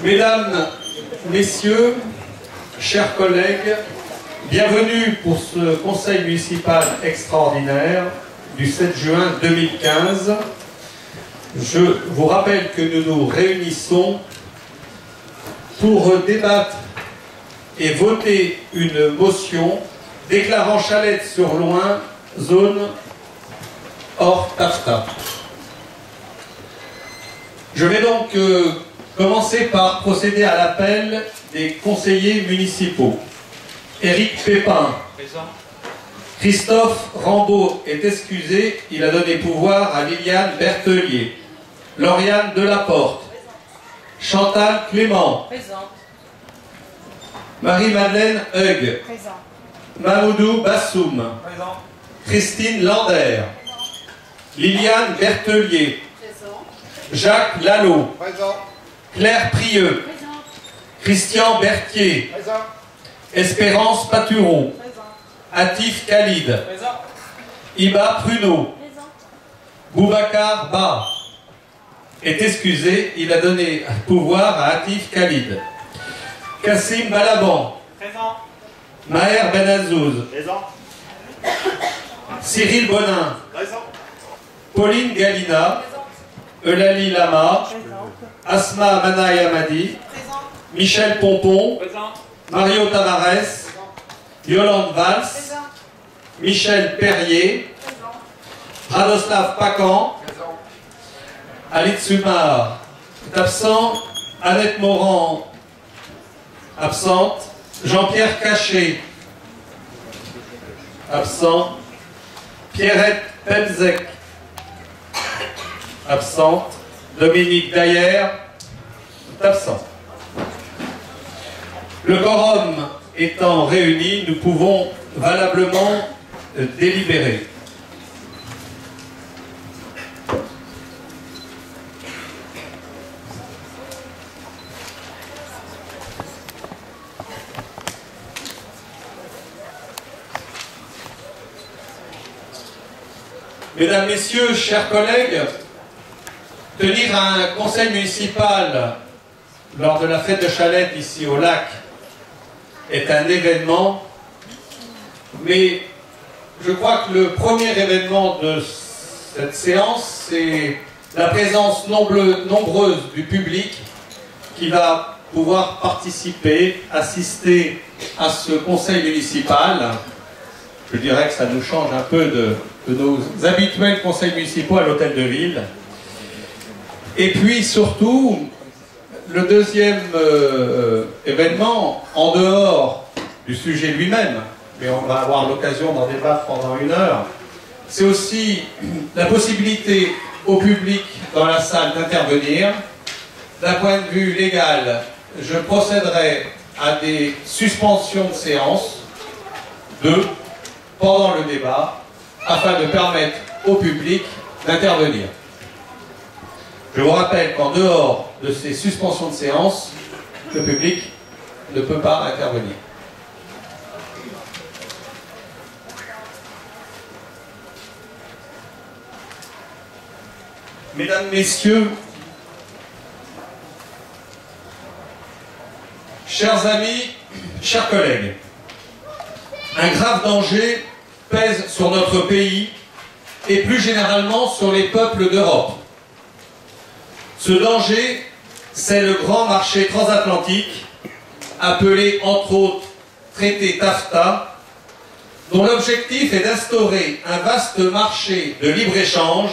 Mesdames, Messieurs, chers collègues, bienvenue pour ce conseil municipal extraordinaire du 7 juin 2015. Je vous rappelle que nous nous réunissons pour débattre et voter une motion déclarant Chalette-sur-Loing zone hors TAFTA. Je vais donc commencer par procéder à l'appel des conseillers municipaux. Éric Pépin. Présent. Christophe Rambaud est excusé, il a donné pouvoir à Liliane Berthelier. Lauriane Delaporte. Présent. Chantal Clément. Présente. Marie-Madeleine Hugues. Présent. Mamoudou Bassoum. Présent. Christine Lander. Présent. Liliane Berthelier. Présent. Jacques Lallot. Présent. Claire Prieux. Présent. Christian Berthier. Présent. Espérance Paturon. Présent. Atif Khalid. Présent. Iba Pruneau. Présent. Boubacar Ba est excusé, il a donné pouvoir à Atif Khalid. Kassim Balaban. Présent. Maher Benazouz. Présent. Cyril Bonin. Présent. Pauline Galina. Présent. Eulalie Lama. Présent. Asma Manayamadi. Présent. Michel Pompon. Présent. Mario Tavares. Présent. Yolande Valls. Présent. Michel Perrier. Présent. Radoslav Pacan. Présent. Alit Sumar est absent. Annette Morand absente. Jean-Pierre Cachet absent. Pierrette Pemzec absente. Dominique Dayer est absent. Le quorum étant réuni, nous pouvons valablement délibérer. Mesdames, Messieurs, chers collègues, tenir un conseil municipal lors de la fête de Chalette ici au lac est un événement, mais je crois que le premier événement de cette séance, c'est la présence nombreuse du public qui va pouvoir participer, assister à ce conseil municipal. Je dirais que ça nous change un peu de nos habituels conseils municipaux à l'hôtel de ville. Et puis surtout, le deuxième événement, en dehors du sujet lui-même, mais on va avoir l'occasion d'en débattre pendant une heure, c'est aussi la possibilité au public dans la salle d'intervenir. D'un point de vue légal, je procéderai à des suspensions de séance, pendant le débat, afin de permettre au public d'intervenir. Je vous rappelle qu'en dehors de ces suspensions de séance, le public ne peut pas intervenir. Mesdames, Messieurs, chers amis, chers collègues, un grave danger pèse sur notre pays et plus généralement sur les peuples d'Europe. Ce danger, c'est le grand marché transatlantique, appelé entre autres traité TAFTA, dont l'objectif est d'instaurer un vaste marché de libre-échange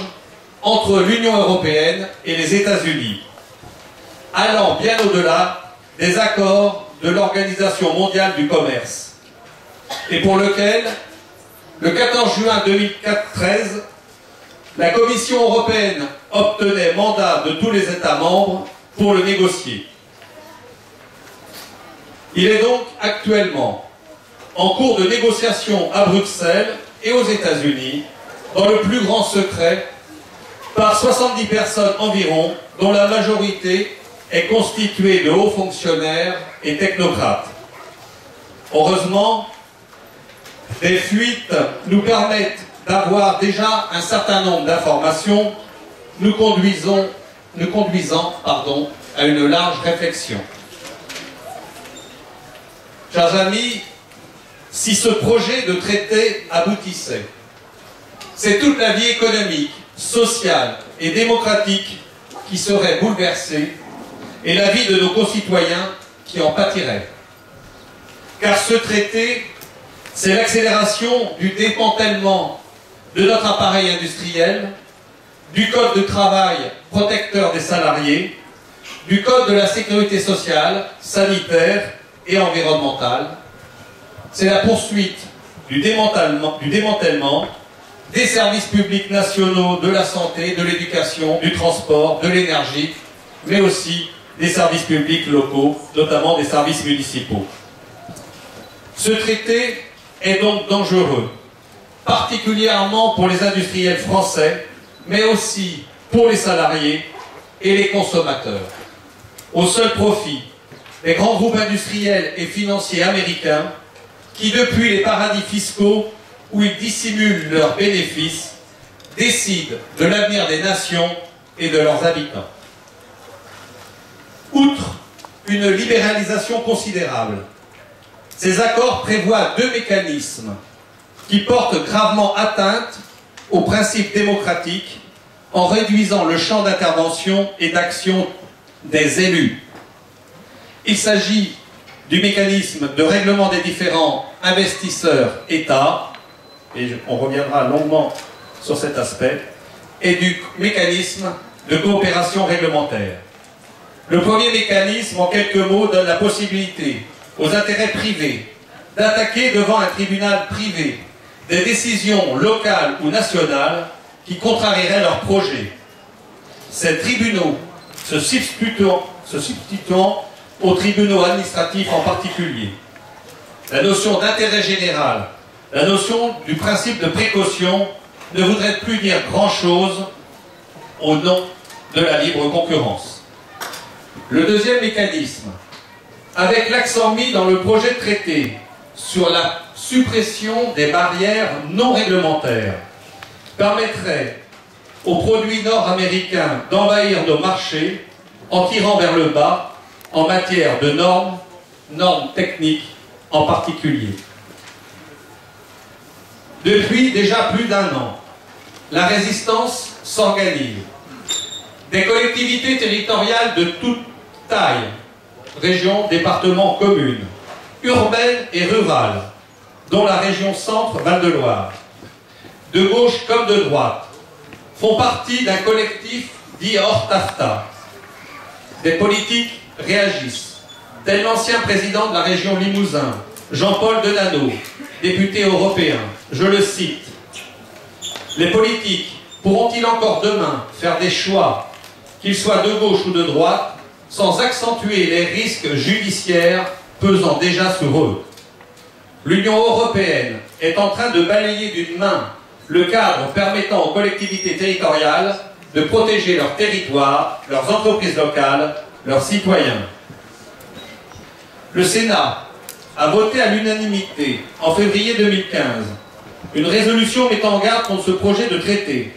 entre l'Union européenne et les États-Unis, allant bien au-delà des accords de l'Organisation mondiale du commerce, et pour lequel, le 14 juin 2013, la Commission européenne obtenait mandat de tous les États membres pour le négocier. Il est donc actuellement en cours de négociation à Bruxelles et aux États-Unis, dans le plus grand secret, par 70 personnes environ, dont la majorité est constituée de hauts fonctionnaires et technocrates. Heureusement, des fuites nous permettent d'avoir déjà un certain nombre d'informations nous conduisant nous conduisant à une large réflexion. Chers amis, si ce projet de traité aboutissait, c'est toute la vie économique, sociale et démocratique qui serait bouleversée et la vie de nos concitoyens qui en pâtirait. Car ce traité, c'est l'accélération du démantèlement de notre appareil industriel, du code de travail protecteur des salariés, du code de la sécurité sociale, sanitaire et environnementale. C'est la poursuite du démantèlement des services publics nationaux, de la santé, de l'éducation, du transport, de l'énergie, mais aussi des services publics locaux, notamment des services municipaux. Ce traité est donc dangereux, particulièrement pour les industriels français, mais aussi pour les salariés et les consommateurs, au seul profit des grands groupes industriels et financiers américains qui, depuis les paradis fiscaux où ils dissimulent leurs bénéfices, décident de l'avenir des nations et de leurs habitants. Outre une libéralisation considérable, ces accords prévoient deux mécanismes qui portent gravement atteinte aux principes démocratiques en réduisant le champ d'intervention et d'action des élus. Il s'agit du mécanisme de règlement des différends investisseurs-État, et on reviendra longuement sur cet aspect, et du mécanisme de coopération réglementaire. Le premier mécanisme, en quelques mots, donne la possibilité aux intérêts privés d'attaquer devant un tribunal privé des décisions locales ou nationales qui contrarieraient leurs projets. Ces tribunaux se substituant aux tribunaux administratifs en particulier. La notion d'intérêt général, la notion du principe de précaution ne voudrait plus dire grand-chose au nom de la libre concurrence. Le deuxième mécanisme, avec l'accent mis dans le projet de traité sur la suppression des barrières non réglementaires, permettrait aux produits nord-américains d'envahir nos marchés en tirant vers le bas en matière de normes techniques en particulier. Depuis déjà plus d'un an, la résistance s'organise. Des collectivités territoriales de toute taille, régions, départements, communes, urbaines et rurales, dont la région centre Val-de-Loire, de gauche comme de droite, font partie d'un collectif dit hors TAFTA. Des politiques réagissent, tel l'ancien président de la région Limousin, Jean-Paul Denano, député européen, je le cite. Les politiques pourront-ils encore demain faire des choix, qu'ils soient de gauche ou de droite, sans accentuer les risques judiciaires pesant déjà sur eux? L'Union européenne est en train de balayer d'une main le cadre permettant aux collectivités territoriales de protéger leur territoire, leurs entreprises locales, leurs citoyens. Le Sénat a voté à l'unanimité, en février 2015, une résolution mettant en garde contre ce projet de traité,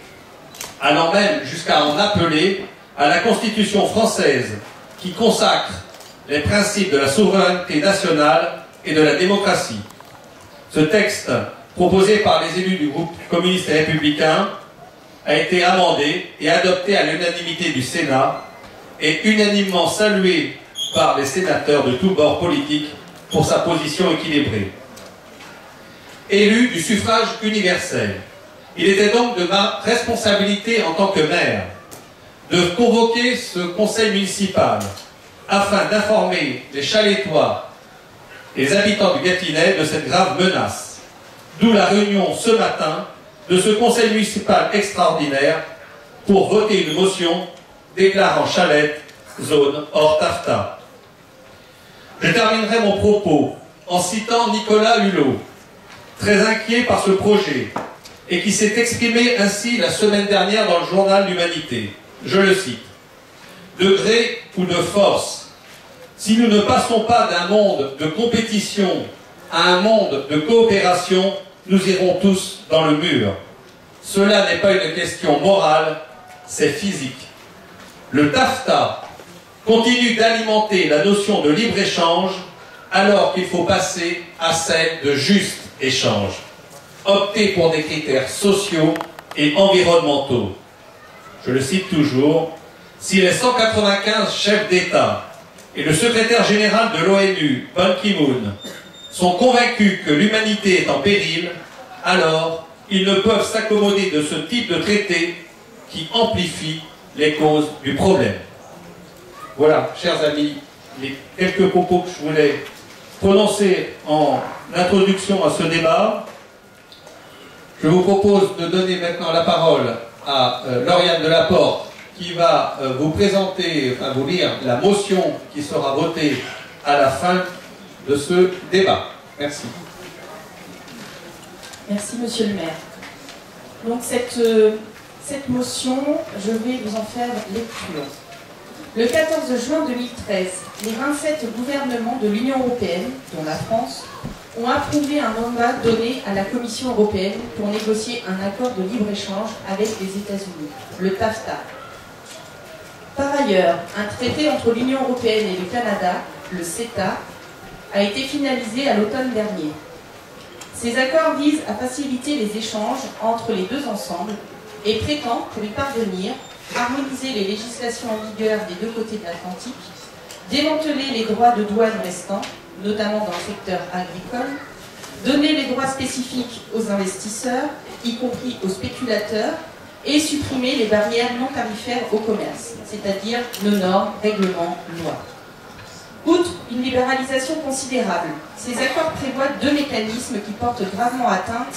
allant même jusqu'à en appeler à la Constitution française qui consacre les principes de la souveraineté nationale et de la démocratie. Ce texte, proposé par les élus du groupe communiste et républicain, a été amendé et adopté à l'unanimité du Sénat et unanimement salué par les sénateurs de tous bords politiques pour sa position équilibrée. Élu du suffrage universel, il était donc de ma responsabilité en tant que maire de convoquer ce conseil municipal afin d'informer les Chalétois et les habitants du Gâtinais de cette grave menace. D'où la réunion ce matin de ce conseil municipal extraordinaire pour voter une motion déclarant Chalette zone hors TAFTA. Je terminerai mon propos en citant Nicolas Hulot, très inquiet par ce projet et qui s'est exprimé ainsi la semaine dernière dans le journal L'Humanité. Je le cite. « De gré ou de force, si nous ne passons pas d'un monde de compétition à un monde de coopération, nous irons tous dans le mur. Cela n'est pas une question morale, c'est physique. » Le TAFTA continue d'alimenter la notion de libre-échange alors qu'il faut passer à celle de juste échange. Opter pour des critères sociaux et environnementaux. Je le cite toujours, si les 195 chefs d'État et le secrétaire général de l'ONU, Ban Ki-moon, sont convaincus que l'humanité est en péril, alors ils ne peuvent s'accommoder de ce type de traité qui amplifie les causes du problème. Voilà, chers amis, les quelques propos que je voulais prononcer en introduction à ce débat. Je vous propose de donner maintenant la parole à Lauriane Delaporte qui va vous présenter, enfin vous lire la motion qui sera votée à la fin de ce débat. Merci. Merci, Monsieur le maire. Donc cette motion, je vais vous en faire lecture. Le 14 juin 2013, les 27 gouvernements de l'Union européenne, dont la France, ont approuvé un mandat donné à la Commission européenne pour négocier un accord de libre-échange avec les États-Unis, le TAFTA. Par ailleurs, un traité entre l'Union européenne et le Canada, le CETA, a été finalisé à l'automne dernier. Ces accords visent à faciliter les échanges entre les deux ensembles et prétendent, pour y parvenir, harmoniser les législations en vigueur des deux côtés de l'Atlantique, démanteler les droits de douane restants, notamment dans le secteur agricole, donner les droits spécifiques aux investisseurs, y compris aux spéculateurs, et supprimer les barrières non tarifaires au commerce, c'est-à-dire nos normes, règlements, lois. Outre une libéralisation considérable, ces accords prévoient deux mécanismes qui portent gravement atteinte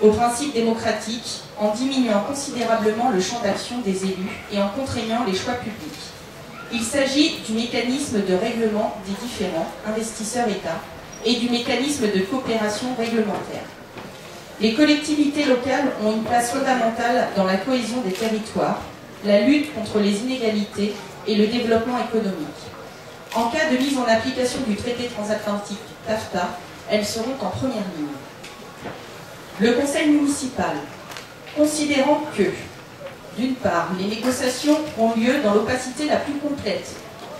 aux principes démocratiques en diminuant considérablement le champ d'action des élus et en contraignant les choix publics. Il s'agit du mécanisme de règlement des différends investisseurs-États et du mécanisme de coopération réglementaire. Les collectivités locales ont une place fondamentale dans la cohésion des territoires, la lutte contre les inégalités et le développement économique. En cas de mise en application du traité transatlantique TAFTA, elles seront en première ligne. Le conseil municipal, considérant que, d'une part, les négociations ont lieu dans l'opacité la plus complète,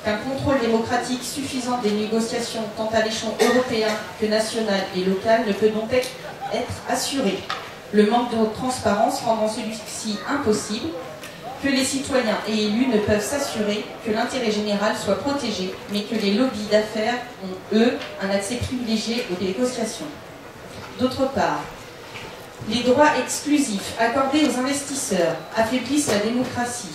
qu'un contrôle démocratique suffisant des négociations tant à l'échelon européen que national et local ne peut donc être assuré, le manque de transparence rendant celui-ci impossible, que les citoyens et élus ne peuvent s'assurer que l'intérêt général soit protégé, mais que les lobbies d'affaires ont, eux, un accès privilégié aux négociations. D'autre part, les droits exclusifs accordés aux investisseurs affaiblissent la démocratie,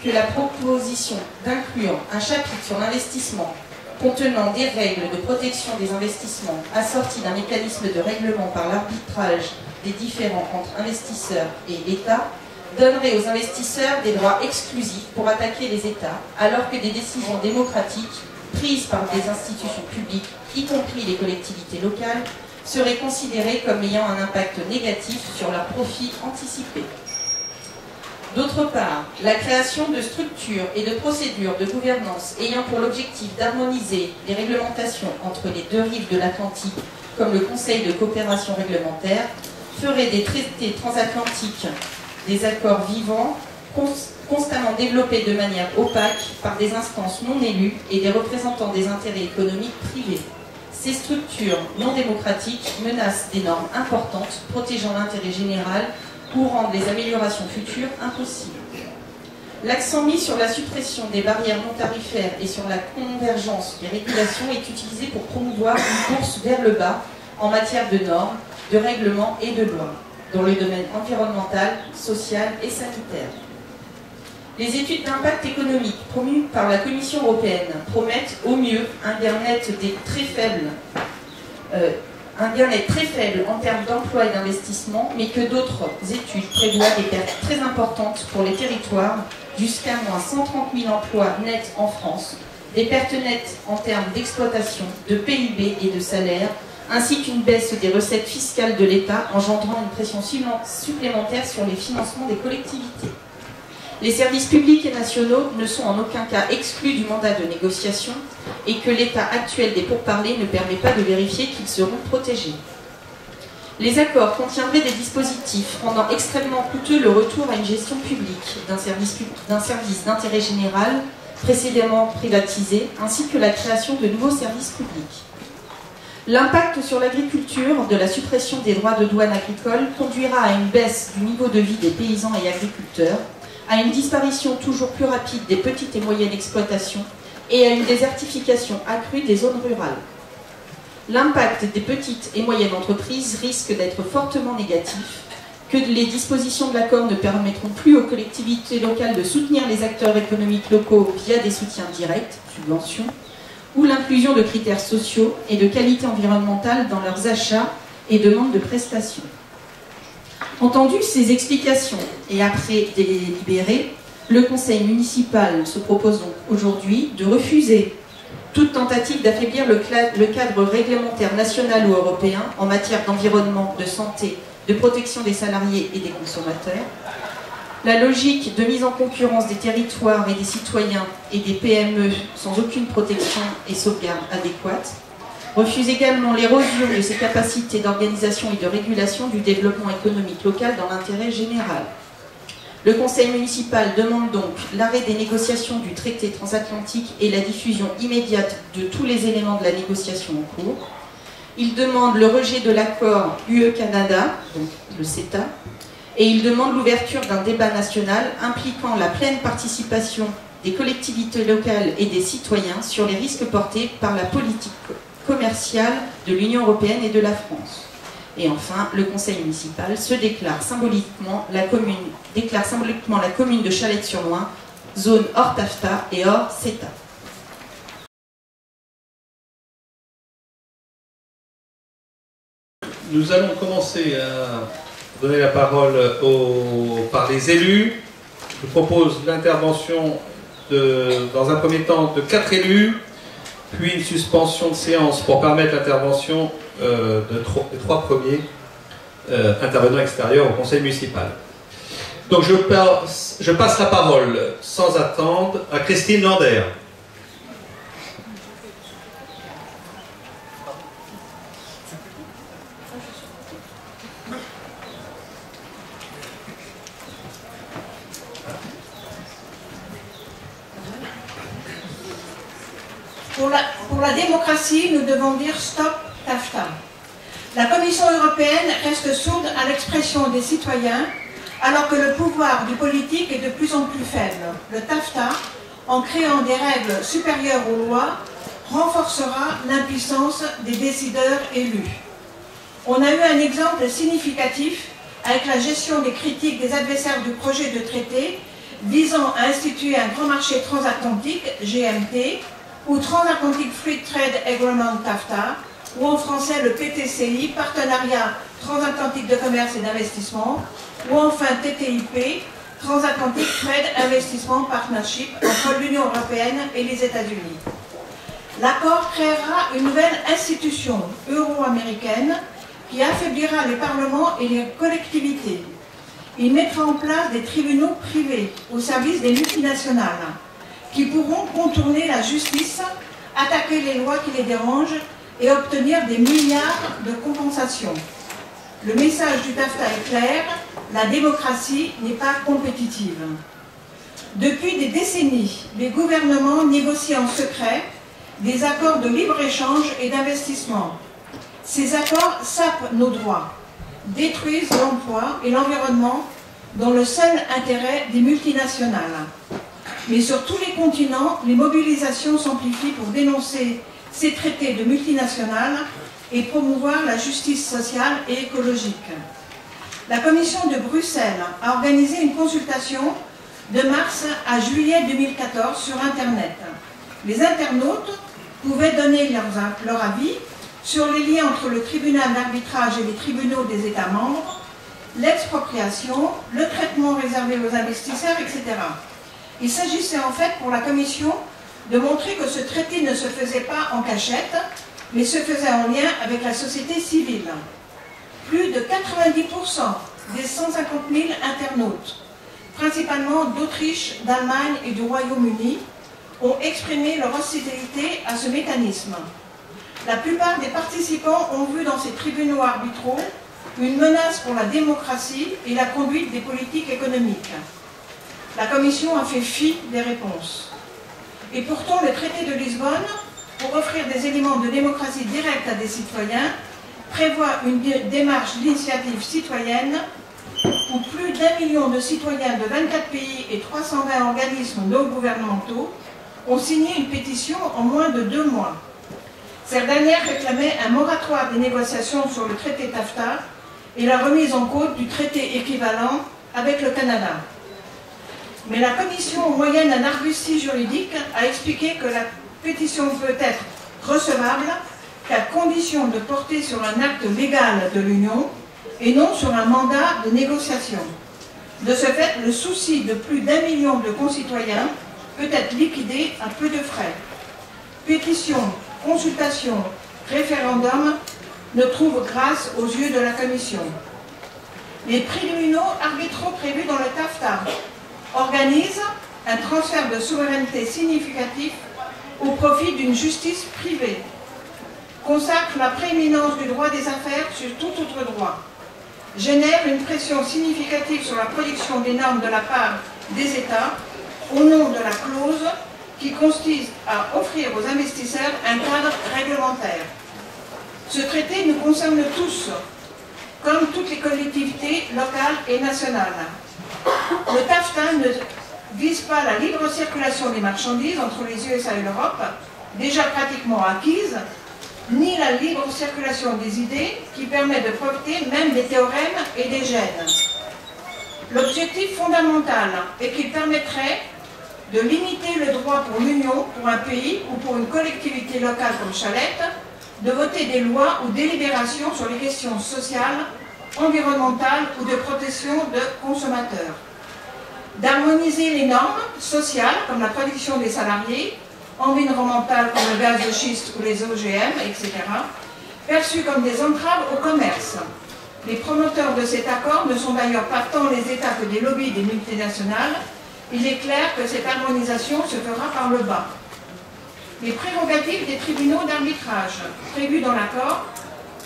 que la proposition d'inclure un chapitre sur l'investissement contenant des règles de protection des investissements assorties d'un mécanisme de règlement par l'arbitrage des différends entre investisseurs et l'État donnerait aux investisseurs des droits exclusifs pour attaquer les États, alors que des décisions démocratiques prises par des institutions publiques, y compris les collectivités locales, seraient considérées comme ayant un impact négatif sur leurs profits anticipés. D'autre part, la création de structures et de procédures de gouvernance ayant pour l'objectif d'harmoniser les réglementations entre les deux rives de l'Atlantique, comme le Conseil de coopération réglementaire, ferait des traités transatlantiques des accords vivants constamment développés de manière opaque par des instances non élues et des représentants des intérêts économiques privés. Ces structures non démocratiques menacent des normes importantes protégeant l'intérêt général ou rendent les améliorations futures impossibles. L'accent mis sur la suppression des barrières non tarifaires et sur la convergence des régulations est utilisé pour promouvoir une course vers le bas en matière de normes, de règlements et de lois, dans le domaine environnemental, social et sanitaire. Les études d'impact économique promues par la Commission européenne promettent au mieux un bien-être très faible en termes d'emploi et d'investissement, mais que d'autres études prévoient des pertes très importantes pour les territoires, jusqu'à moins 130 000 emplois nets en France, des pertes nettes en termes d'exploitation, de PIB et de salaire, ainsi qu'une baisse des recettes fiscales de l'État engendrant une pression supplémentaire sur les financements des collectivités. Les services publics et nationaux ne sont en aucun cas exclus du mandat de négociation et que l'état actuel des pourparlers ne permet pas de vérifier qu'ils seront protégés. Les accords contiendraient des dispositifs rendant extrêmement coûteux le retour à une gestion publique d'un service d'intérêt général précédemment privatisé, ainsi que la création de nouveaux services publics. L'impact sur l'agriculture de la suppression des droits de douane agricole conduira à une baisse du niveau de vie des paysans et agriculteurs, à une disparition toujours plus rapide des petites et moyennes exploitations et à une désertification accrue des zones rurales. L'impact des petites et moyennes entreprises risque d'être fortement négatif, que les dispositions de l'accord ne permettront plus aux collectivités locales de soutenir les acteurs économiques locaux via des soutiens directs, subventions, ou l'inclusion de critères sociaux et de qualité environnementale dans leurs achats et demandes de prestations. Entendu ces explications et après délibéré, le conseil municipal se propose donc aujourd'hui de refuser toute tentative d'affaiblir le cadre réglementaire national ou européen en matière d'environnement, de santé, de protection des salariés et des consommateurs, la logique de mise en concurrence des territoires et des citoyens et des PME sans aucune protection et sauvegarde adéquate, refuse également l'érosion de ses capacités d'organisation et de régulation du développement économique local dans l'intérêt général. Le conseil municipal demande donc l'arrêt des négociations du traité transatlantique et la diffusion immédiate de tous les éléments de la négociation en cours. Il demande le rejet de l'accord UE-Canada, donc le CETA, et il demande l'ouverture d'un débat national impliquant la pleine participation des collectivités locales et des citoyens sur les risques portés par la politique commerciale de l'Union européenne et de la France. Et enfin, le conseil municipal déclare symboliquement la commune de Chalette-sur-Loing, zone hors TAFTA et hors CETA. Nous allons commencer à donner la parole par les élus. Je propose l'intervention dans un premier temps de 4 élus, puis une suspension de séance pour permettre l'intervention des 3 premiers intervenants extérieurs au conseil municipal. Donc je passe la parole sans attendre à Christine Lander. Pour la démocratie, nous devons dire stop TAFTA. La Commission européenne reste sourde à l'expression des citoyens alors que le pouvoir du politique est de plus en plus faible. Le TAFTA, en créant des règles supérieures aux lois, renforcera l'impuissance des décideurs élus. On a eu un exemple significatif avec la gestion des critiques des adversaires du projet de traité visant à instituer un grand marché transatlantique, GMT, ou Transatlantic Free Trade Agreement TAFTA, ou en français le PTCI, Partenariat Transatlantique de Commerce et d'Investissement, ou enfin TTIP, Transatlantic Trade Investment Partnership, entre l'Union européenne et les États-Unis. L'accord créera une nouvelle institution euro-américaine qui affaiblira les parlements et les collectivités. Il mettra en place des tribunaux privés au service des multinationales qui pourront contourner la justice, attaquer les lois qui les dérangent et obtenir des milliards de compensations. Le message du TAFTA est clair, la démocratie n'est pas compétitive. Depuis des décennies, les gouvernements négocient en secret des accords de libre-échange et d'investissement. Ces accords sapent nos droits, détruisent l'emploi et l'environnement dans le seul intérêt des multinationales. Mais sur tous les continents, les mobilisations s'amplifient pour dénoncer ces traités de multinationales et promouvoir la justice sociale et écologique. La Commission de Bruxelles a organisé une consultation de mars à juillet 2014 sur Internet. Les internautes pouvaient donner leur avis sur les liens entre le tribunal d'arbitrage et les tribunaux des États membres, l'expropriation, le traitement réservé aux investisseurs, etc. Il s'agissait en fait pour la Commission de montrer que ce traité ne se faisait pas en cachette, mais se faisait en lien avec la société civile. Plus de 90% des 150 000 internautes, principalement d'Autriche, d'Allemagne et du Royaume-Uni, ont exprimé leur hostilité à ce mécanisme. La plupart des participants ont vu dans ces tribunaux arbitraux une menace pour la démocratie et la conduite des politiques économiques. La Commission a fait fi des réponses. Et pourtant, le traité de Lisbonne, pour offrir des éléments de démocratie directe à des citoyens, prévoit une démarche d'initiative citoyenne où plus d'1 million de citoyens de 24 pays et 320 organismes non gouvernementaux ont signé une pétition en moins de 2 mois. Cette dernière réclamait un moratoire des négociations sur le traité TAFTA et la remise en cause du traité équivalent avec le Canada. Mais la Commission, moyenne d'un argutie juridique, a expliqué que la pétition peut être recevable qu'à condition de porter sur un acte légal de l'Union et non sur un mandat de négociation. De ce fait, le souci de plus d'1 million de concitoyens peut être liquidé à peu de frais. Pétition, consultation, référendum ne trouvent grâce aux yeux de la Commission. Les tribunaux arbitraux prévus dans le TAFTA organisent un transfert de souveraineté significatif au profit d'une justice privée, consacre la prééminence du droit des affaires sur tout autre droit, génère une pression significative sur la production des normes de la part des États au nom de la clause qui consiste à offrir aux investisseurs un cadre réglementaire. Ce traité nous concerne tous, comme toutes les collectivités locales et nationales. Le TAFTA ne vise pas la libre circulation des marchandises entre les USA et l'Europe, déjà pratiquement acquise, ni la libre circulation des idées qui permet de profiter même des théorèmes et des gènes. L'objectif fondamental est qu'il permettrait de limiter le droit pour l'Union, pour un pays ou pour une collectivité locale comme Chalette, de voter des lois ou délibérations sur les questions sociales, environnementales ou de protection de consommateurs. D'harmoniser les normes sociales comme la protection des salariés, environnementales comme le gaz de schiste ou les OGM, etc., perçues comme des entraves au commerce. Les promoteurs de cet accord ne sont d'ailleurs pas tant les États que des lobbies des multinationales. Il est clair que cette harmonisation se fera par le bas. Les prérogatives des tribunaux d'arbitrage prévues dans l'accord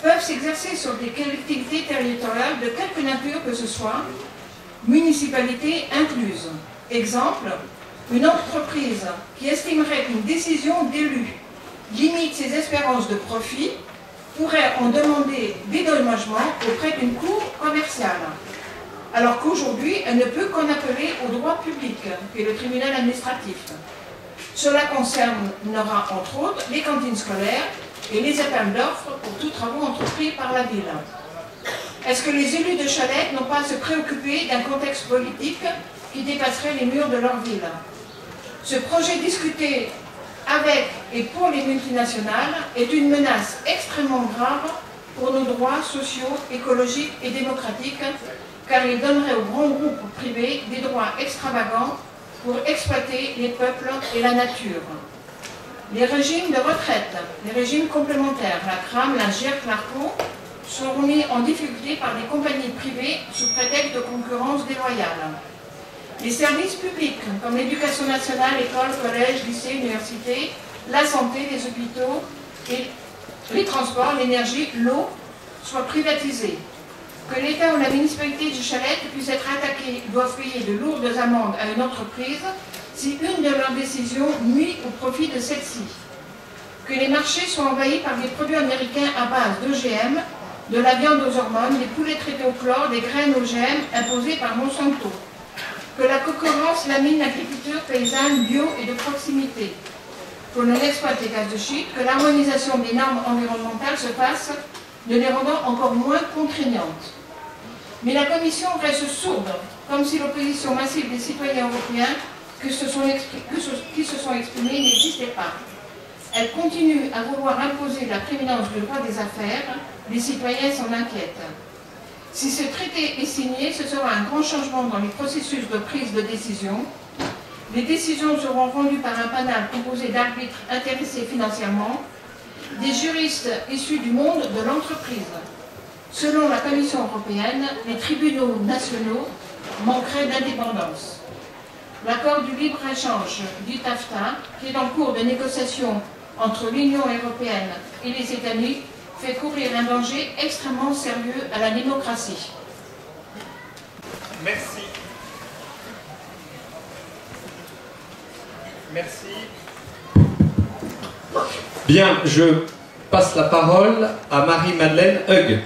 peuvent s'exercer sur des collectivités territoriales de quelque nature que ce soit, municipalités incluses. Exemple, une entreprise qui estimerait qu'une décision d'élu limite ses espérances de profit pourrait en demander dédommagement auprès d'une cour commerciale, alors qu'aujourd'hui, elle ne peut qu'en appeler au droit public, qui est le tribunal administratif. Cela concernera entre autres les cantines scolaires et les appels d'offres pour tous travaux entrepris par la ville. Est-ce que les élus de Chalette n'ont pas à se préoccuper d'un contexte politique qui dépasserait les murs de leur ville? Ce projet discuté avec et pour les multinationales est une menace extrêmement grave pour nos droits sociaux, écologiques et démocratiques, car il donnerait aux grands groupes privés des droits extravagants pour exploiter les peuples et la nature. Les régimes de retraite, les régimes complémentaires, la CRAM, la GIRC, l'ARCO, seront mis en difficulté par des compagnies privées sous prétexte de concurrence déloyale. Les services publics, comme l'éducation nationale, écoles, collèges, lycées, universités, la santé, les hôpitaux, et les transports, l'énergie, l'eau, soient privatisés. Que l'État ou la municipalité du Chalette puisse être attaqué, doivent payer de lourdes amendes à une entreprise si une de leurs décisions nuit au profit de celle-ci. Que les marchés soient envahis par des produits américains à base d'OGM, de la viande aux hormones, des poulets traités au chlore, des graines OGM imposées par Monsanto. Que la concurrence lamine l'agriculture paysanne bio et de proximité. Que l'on exploite les gaz de schiste, que l'harmonisation des normes environnementales se fasse, ne les rendant encore moins contraignantes. Mais la Commission reste sourde, comme si l'opposition massive des citoyens européens qui se sont exprimés n'existait pas. Elle continue à vouloir imposer la prééminence du droit des affaires, les citoyens s'en inquiètent. Si ce traité est signé, ce sera un grand changement dans les processus de prise de décision. Les décisions seront rendues par un panel composé d'arbitres intéressés financièrement, des juristes issus du monde de l'entreprise. Selon la Commission européenne, les tribunaux nationaux manqueraient d'indépendance. L'accord du libre-échange du TAFTA, qui est en cours de négociation entre l'Union européenne et les États-Unis, fait courir un danger extrêmement sérieux à la démocratie. Merci. Merci. Bien, je passe la parole à Marie-Madeleine Hug.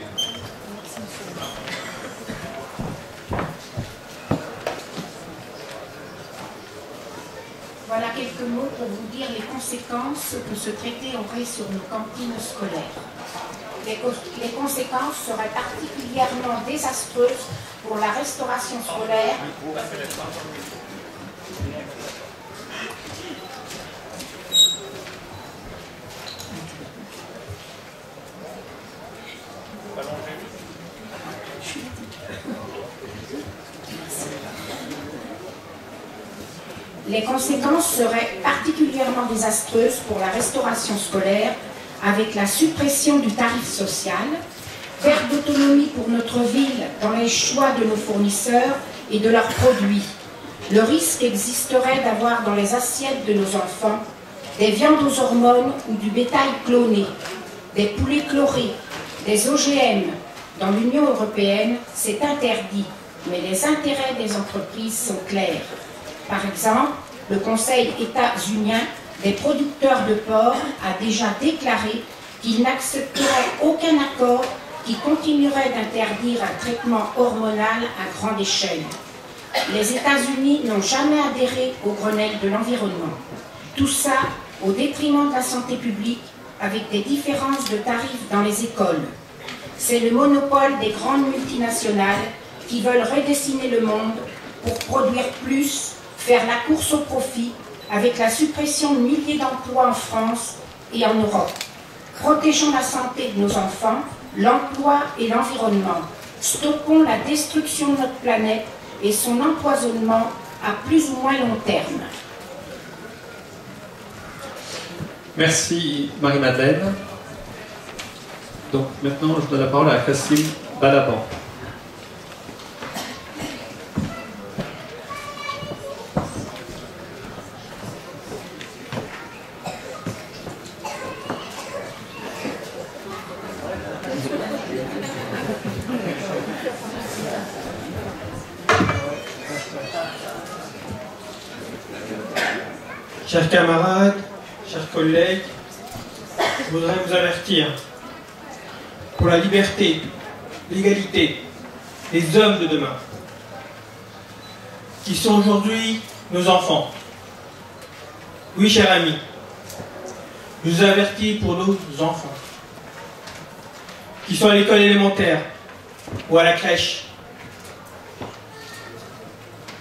Voilà quelques mots pour vous dire les conséquences que ce traité aurait sur nos cantines scolaires. Les conséquences seraient particulièrement désastreuses pour la restauration scolaire. Les conséquences seraient particulièrement désastreuses pour la restauration scolaire, avec la suppression du tarif social, perte d'autonomie pour notre ville dans les choix de nos fournisseurs et de leurs produits. Le risque existerait d'avoir dans les assiettes de nos enfants des viandes aux hormones ou du bétail cloné, des poulets chlorés, des OGM. Dans l'Union européenne, c'est interdit, mais les intérêts des entreprises sont clairs. Par exemple, le Conseil états-unien des producteurs de porc a déjà déclaré qu'il n'accepterait aucun accord qui continuerait d'interdire un traitement hormonal à grande échelle. Les États-Unis n'ont jamais adhéré au Grenelle de l'environnement. Tout ça au détriment de la santé publique, avec des différences de tarifs dans les écoles. C'est le monopole des grandes multinationales qui veulent redessiner le monde pour produire plus, faire la course au profit, avec la suppression de milliers d'emplois en France et en Europe. Protégeons la santé de nos enfants, l'emploi et l'environnement. Stoppons la destruction de notre planète et son empoisonnement à plus ou moins long terme. Merci Marie-Madeleine. Donc maintenant, je donne la parole à Kassim Balaban. Chers camarades, chers collègues, je voudrais vous avertir. Pour la liberté, l'égalité, les hommes de demain, qui sont aujourd'hui nos enfants. Oui, chers amis, je vous avertis pour nos enfants, qui sont à l'école élémentaire ou à la crèche.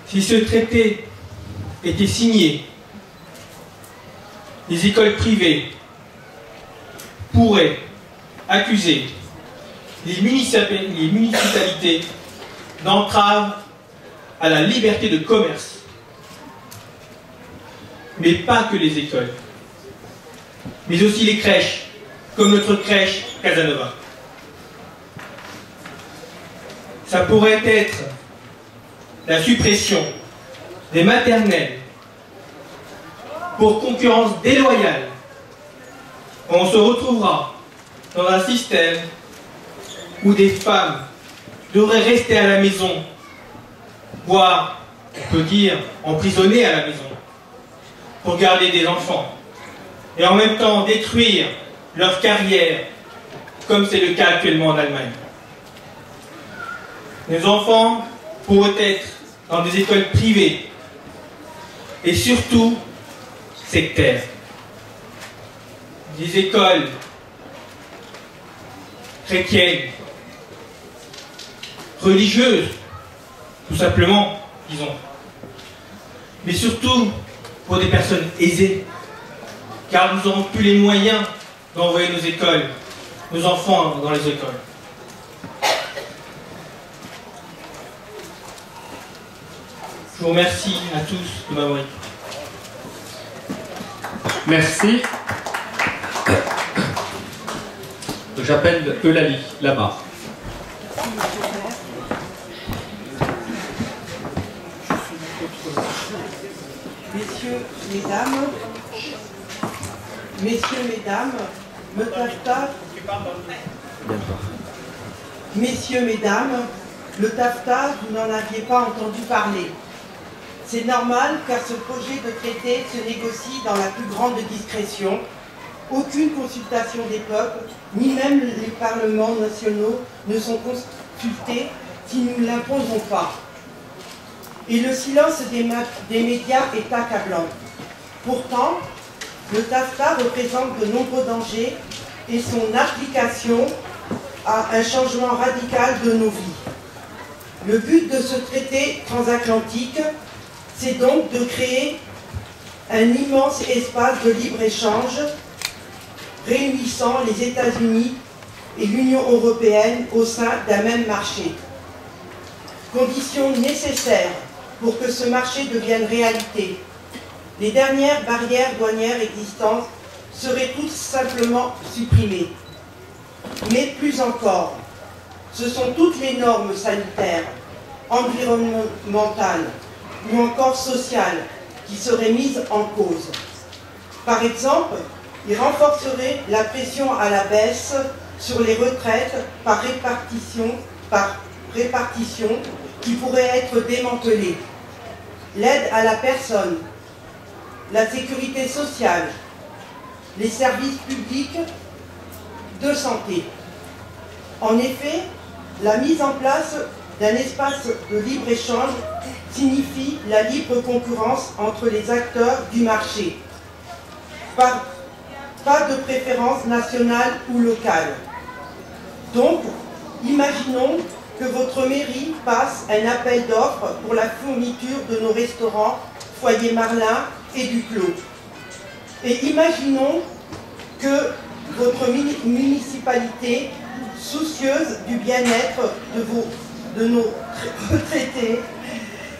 Si ce traité était signé, les écoles privées pourraient accuser les municipalités d'entrave à la liberté de commerce. Mais pas que les écoles, mais aussi les crèches, comme notre crèche Casanova. Ça pourrait être la suppression des maternelles pour concurrence déloyale. On se retrouvera dans un système où des femmes devraient rester à la maison, voire, on peut dire, emprisonnées à la maison, pour garder des enfants, et en même temps détruire leur carrière, comme c'est le cas actuellement en Allemagne. Les enfants pourraient être dans des écoles privées, et surtout sectaires. Des écoles chrétiennes, religieuses, tout simplement, disons. Mais surtout pour des personnes aisées, car nous n'aurons plus les moyens d'envoyer nos enfants dans les écoles. Je vous remercie à tous de m'avoir écouté. Merci. J'appelle Eulalie Lamar. Messieurs, mesdames, me tâche Messieurs, mesdames, le TAFTA, vous n'en aviez pas entendu parler. C'est normal car ce projet de traité se négocie dans la plus grande discrétion. Aucune consultation des peuples, ni même les parlements nationaux ne sont consultés si nous ne l'imposons pas. Et le silence des médias est accablant. Pourtant, le TAFTA représente de nombreux dangers et son application a un changement radical de nos vies. Le but de ce traité transatlantique, c'est donc de créer un immense espace de libre-échange réunissant les États-Unis et l'Union européenne au sein d'un même marché. Condition nécessaire pour que ce marché devienne réalité. Les dernières barrières douanières existantes seraient tout simplement supprimées. Mais plus encore, ce sont toutes les normes sanitaires, environnementales ou encore sociales qui seraient mises en cause. Par exemple, il renforcerait la pression à la baisse sur les retraites par répartition qui pourrait être démantelée, l'aide à la personne, la sécurité sociale, les services publics de santé. En effet, la mise en place d'un espace de libre-échange signifie la libre concurrence entre les acteurs du marché. Pas de préférence nationale ou locale. Donc, imaginons que votre mairie passe un appel d'offres pour la fourniture de nos restaurants Foyer Marlin et Duclos. Et imaginons que votre municipalité, soucieuse du bien-être de nos retraités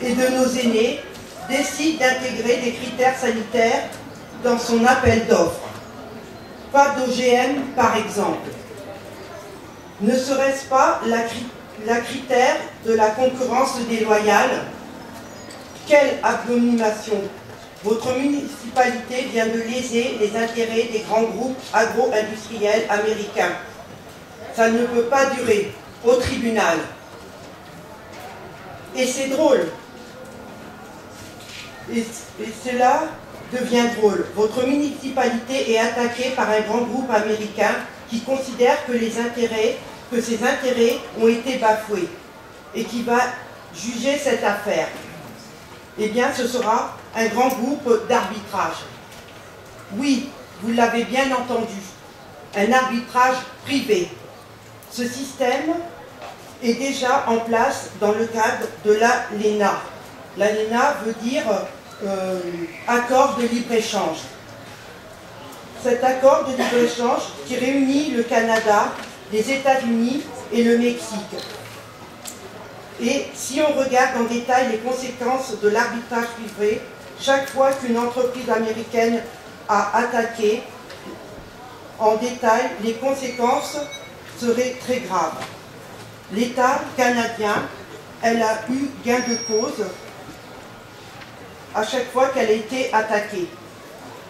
et de nos aînés, décide d'intégrer des critères sanitaires dans son appel d'offres. Pas d'OGM, par exemple. Ne serait-ce pas la critère de la concurrence déloyale? Quelle abomination! Votre municipalité vient de léser les intérêts des grands groupes agro-industriels américains. Ça ne peut pas durer. Au tribunal. Et c'est drôle. Et cela devient drôle. Votre municipalité est attaquée par un grand groupe américain qui considère que ses intérêts ont été bafoués et qui va juger cette affaire. Eh bien, ce sera un grand groupe d'arbitrage. Oui, vous l'avez bien entendu, un arbitrage privé. Ce système est déjà en place dans le cadre de l'ALENA. L'ALENA veut dire accord de libre-échange. Cet accord de libre-échange qui réunit le Canada, les États-Unis et le Mexique. Et si on regarde en détail les conséquences de l'arbitrage privé, chaque fois qu'une entreprise américaine a attaqué en détail, les conséquences seraient très graves. L'État canadien, elle a eu gain de cause à chaque fois qu'elle a été attaquée.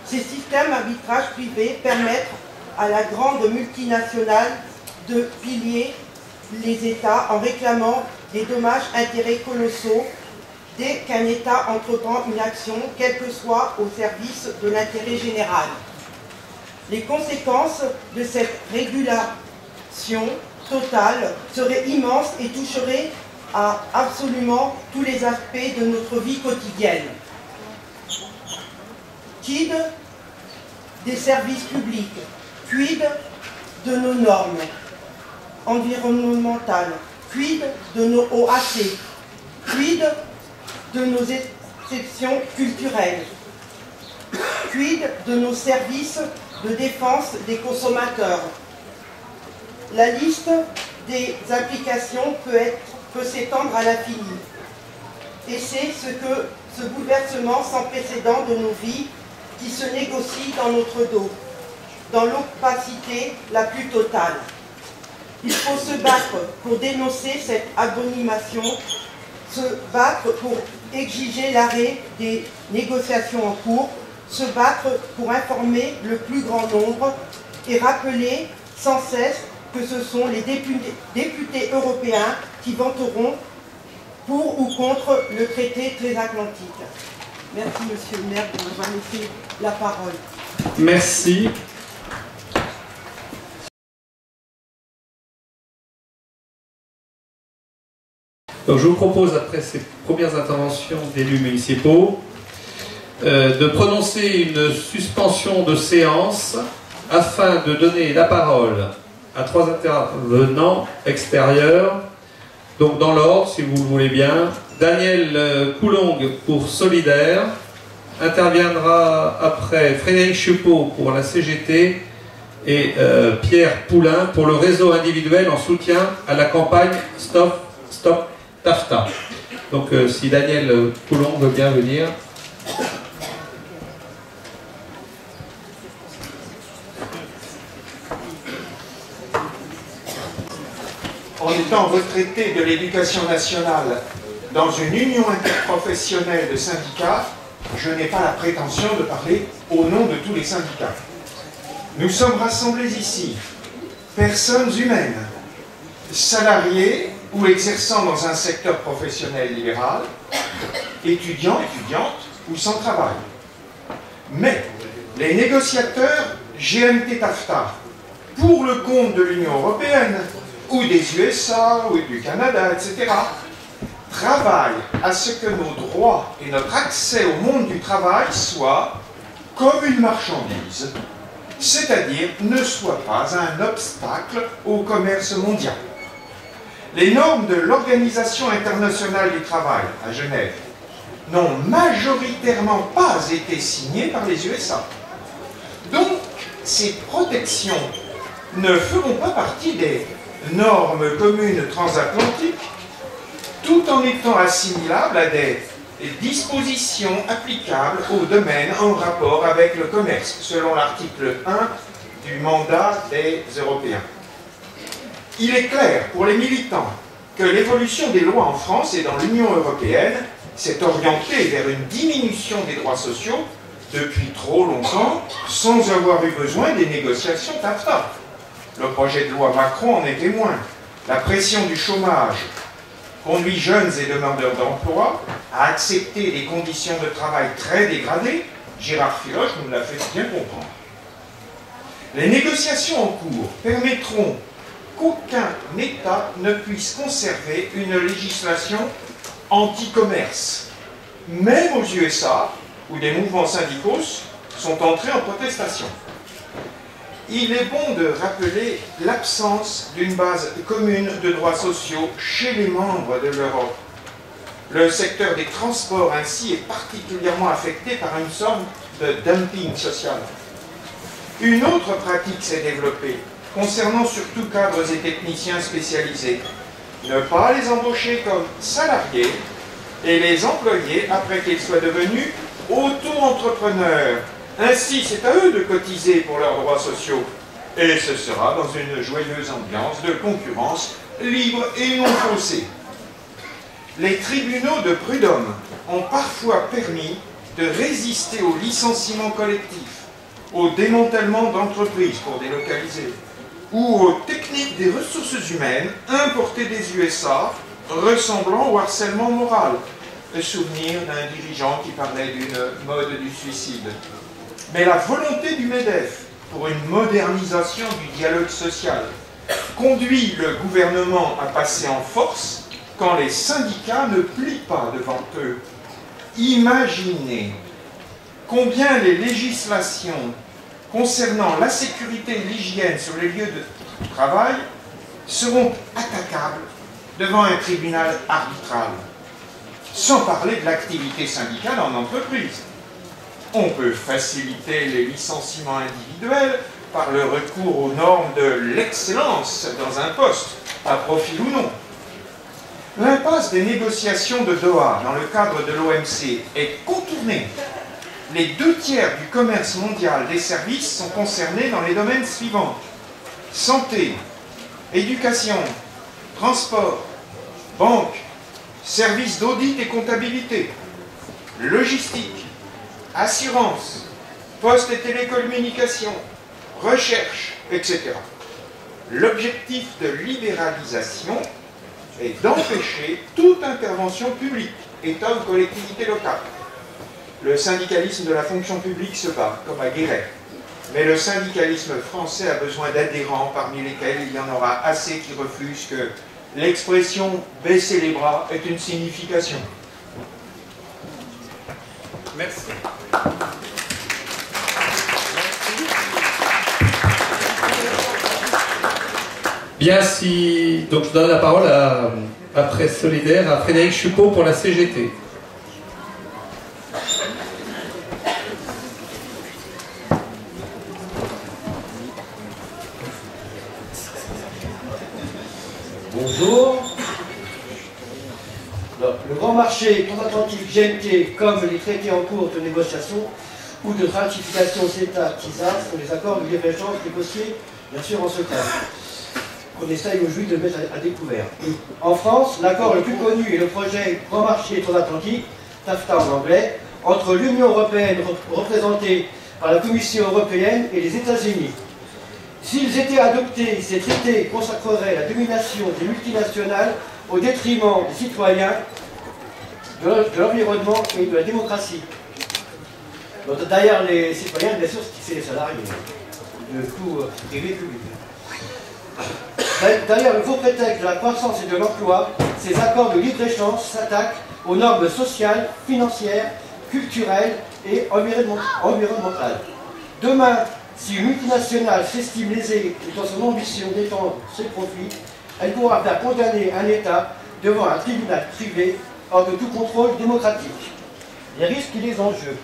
Ces systèmes d'arbitrage privé permettent à la grande multinationale de piller les États en réclamant des dommages-intérêts colossaux dès qu'un État entreprend une action, quel que soit au service de l'intérêt général. Les conséquences de cette régulation totale seraient immenses et toucheraient à absolument tous les aspects de notre vie quotidienne. Quid des services publics? Quid de nos normes environnementales? Quid de nos OAC? Quid de nos exceptions culturelles? Quid de nos services de défense des consommateurs? La liste des applications peut s'étendre à l'infini. Et c'est ce bouleversement sans précédent de nos vies qui se négocie dans notre dos, dans l'opacité la plus totale. Il faut se battre pour dénoncer cette abomination, se battre pour exiger l'arrêt des négociations en cours, se battre pour informer le plus grand nombre et rappeler sans cesse que ce sont les députés européens qui voteront pour ou contre le traité transatlantique. Merci, monsieur le maire, de m'avoir laissé la parole. Merci. Donc, je vous propose, après ces premières interventions d'élus municipaux, de prononcer une suspension de séance afin de donner la parole à 3 intervenants extérieurs. Donc, dans l'ordre, si vous le voulez bien, Daniel Coulongue pour Solidaire, interviendra après Frédéric Chupot pour la CGT et Pierre Poulain pour le réseau individuel en soutien à la campagne Stop TAFTA. Donc si Daniel Coulon veut bien venir. En étant retraité de l'éducation nationale dans une union interprofessionnelle de syndicats, je n'ai pas la prétention de parler au nom de tous les syndicats. Nous sommes rassemblés ici, personnes humaines, salariés ou exerçant dans un secteur professionnel libéral, étudiants, étudiantes ou sans travail. Mais les négociateurs GMT-TAFTA, pour le compte de l'Union européenne, ou des USA, ou du Canada, etc., travaillent à ce que nos droits et notre accès au monde du travail soient comme une marchandise, c'est-à-dire ne soient pas un obstacle au commerce mondial. Les normes de l'Organisation internationale du travail à Genève n'ont majoritairement pas été signées par les USA. Donc, ces protections ne feront pas partie des normes communes transatlantiques, tout en étant assimilables à des dispositions applicables aux domaines en rapport avec le commerce, selon l'article 1 du mandat des Européens. Il est clair pour les militants que l'évolution des lois en France et dans l'Union européenne s'est orientée vers une diminution des droits sociaux depuis trop longtemps, sans avoir eu besoin des négociations TAFTA. Le projet de loi Macron en est témoin. La pression du chômage conduit jeunes et demandeurs d'emploi à accepter des conditions de travail très dégradées. Gérard Filoche nous l'a fait bien comprendre. Les négociations en cours permettront qu'aucun État ne puisse conserver une législation anti-commerce, même aux USA, où des mouvements syndicaux sont entrés en protestation. Il est bon de rappeler l'absence d'une base commune de droits sociaux chez les membres de l'Europe. Le secteur des transports ainsi est particulièrement affecté par une sorte de dumping social. Une autre pratique s'est développée, concernant surtout cadres et techniciens spécialisés. Ne pas les embaucher comme salariés et les employer après qu'ils soient devenus auto-entrepreneurs. Ainsi, c'est à eux de cotiser pour leurs droits sociaux. Et ce sera dans une joyeuse ambiance de concurrence libre et non faussée. Les tribunaux de prud'homme ont parfois permis de résister au licenciement collectif, au démantèlement d'entreprises pour délocaliser, ou aux techniques des ressources humaines importées des USA ressemblant au harcèlement moral. Le souvenir d'un dirigeant qui parlait d'une mode du suicide. Mais la volonté du MEDEF pour une modernisation du dialogue social conduit le gouvernement à passer en force quand les syndicats ne plient pas devant eux. Imaginez combien les législations concernant la sécurité et l'hygiène sur les lieux de travail seront attaquables devant un tribunal arbitral, sans parler de l'activité syndicale en entreprise. On peut faciliter les licenciements individuels par le recours aux normes de l'excellence dans un poste, à profit ou non. L'impasse des négociations de Doha dans le cadre de l'OMC est contournée. Les 2/3 du commerce mondial des services sont concernés dans les domaines suivants: santé, éducation, transport, banque, services d'audit et comptabilité, logistique, assurance, poste et télécommunications, recherche, etc. L'objectif de libéralisation est d'empêcher toute intervention publique, État ou collectivité locale. Le syndicalisme de la fonction publique se bat, comme à Guéret. Mais le syndicalisme français a besoin d'adhérents, parmi lesquels il y en aura assez qui refusent que l'expression « baisser les bras » ait une signification. Merci. Bien, si... Donc je donne la parole à Presse Solidaire, à Frédéric Chupot pour la CGT. Bonjour. Alors, le grand marché transatlantique GMT, comme les traités en cours de négociation ou de ratification CETA-TISA, sont les accords de libre-échange négociés, bien sûr en secret, qu'on essaye aujourd'hui de mettre à découvert. En France, l'accord le plus connu est le projet Grand Marché Transatlantique, TAFTA en anglais, entre l'Union européenne représentée par la Commission européenne et les États-Unis. S'ils étaient adoptés, ces traités consacreraient la domination des multinationales au détriment des citoyens, de l'environnement et de la démocratie. Donc, d'ailleurs, les citoyens, bien sûr, c'est les salariés, de tout privé public. D'ailleurs, le faux prétexte de la croissance et de l'emploi, ces accords de libre-échange s'attaquent aux normes sociales, financières, culturelles et environnementales. Demain, si une multinationale s'estime lésée dans son ambition d'étendre ses profits, elle pourra faire condamner un État devant un tribunal privé hors de tout contrôle démocratique. Les risques et les enjeux.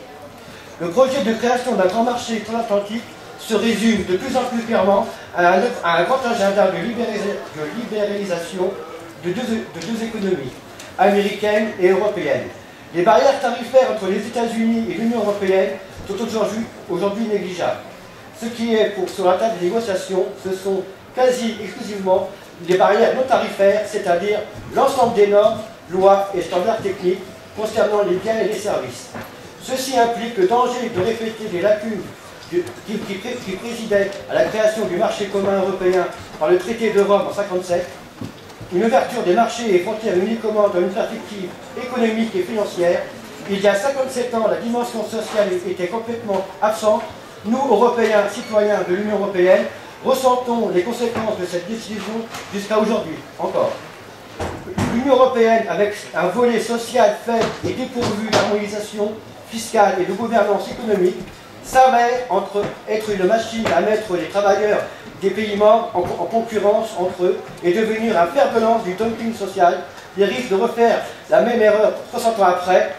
Le projet de création d'un grand marché transatlantique se résume de plus en plus clairement à un grand agenda de libéralisation de deux économies, américaine et européenne. Les barrières tarifaires entre les États-Unis et l'Union européenne sont aujourd'hui négligeables. Ce qui est sur la table des négociations, ce sont quasi exclusivement les barrières non tarifaires, c'est-à-dire l'ensemble des normes, lois et standards techniques concernant les biens et les services. Ceci implique le danger de répéter les lacunes qui présidaient à la création du marché commun européen par le traité de Rome en 1957, une ouverture des marchés et frontières uniquement dans une perspective économique et financière. Il y a 57 ans, la dimension sociale était complètement absente. Nous, Européens, citoyens de l'Union européenne, ressentons les conséquences de cette décision jusqu'à aujourd'hui, encore. L'Union européenne, avec un volet social faible et dépourvu d'harmonisation fiscale et de gouvernance économique, s'avère être une machine à mettre les travailleurs des pays membres en concurrence entre eux et devenir un fer-de-lance du dumping social, qui risque de refaire la même erreur 60 ans après,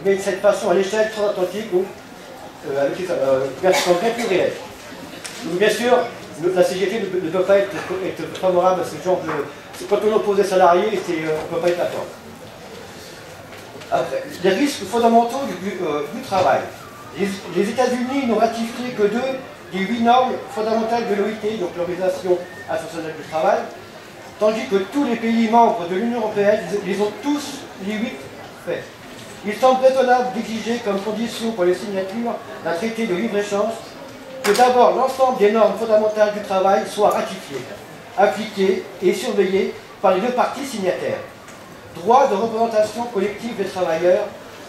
mais de cette façon à l'échelle transatlantique, avec une version bien plus réelle. Donc, bien sûr, la CGT ne peut pas être favorable à ce genre de... Quand on oppose les salariés, on ne peut pas être d'accord. Après, les risques fondamentaux du travail. Les États-Unis n'ont ratifié que 2 des 8 normes fondamentales de l'OIT, donc l'Organisation internationale du travail, tandis que tous les pays membres de l'Union européenne les ont tous les 8 faits. Il semble raisonnable d'exiger comme condition pour les signatures d'un traité de libre-échange que d'abord l'ensemble des normes fondamentales du travail soient ratifiées, appliquées et surveillées par les 2 parties signataires. Droit de représentation collective des travailleurs,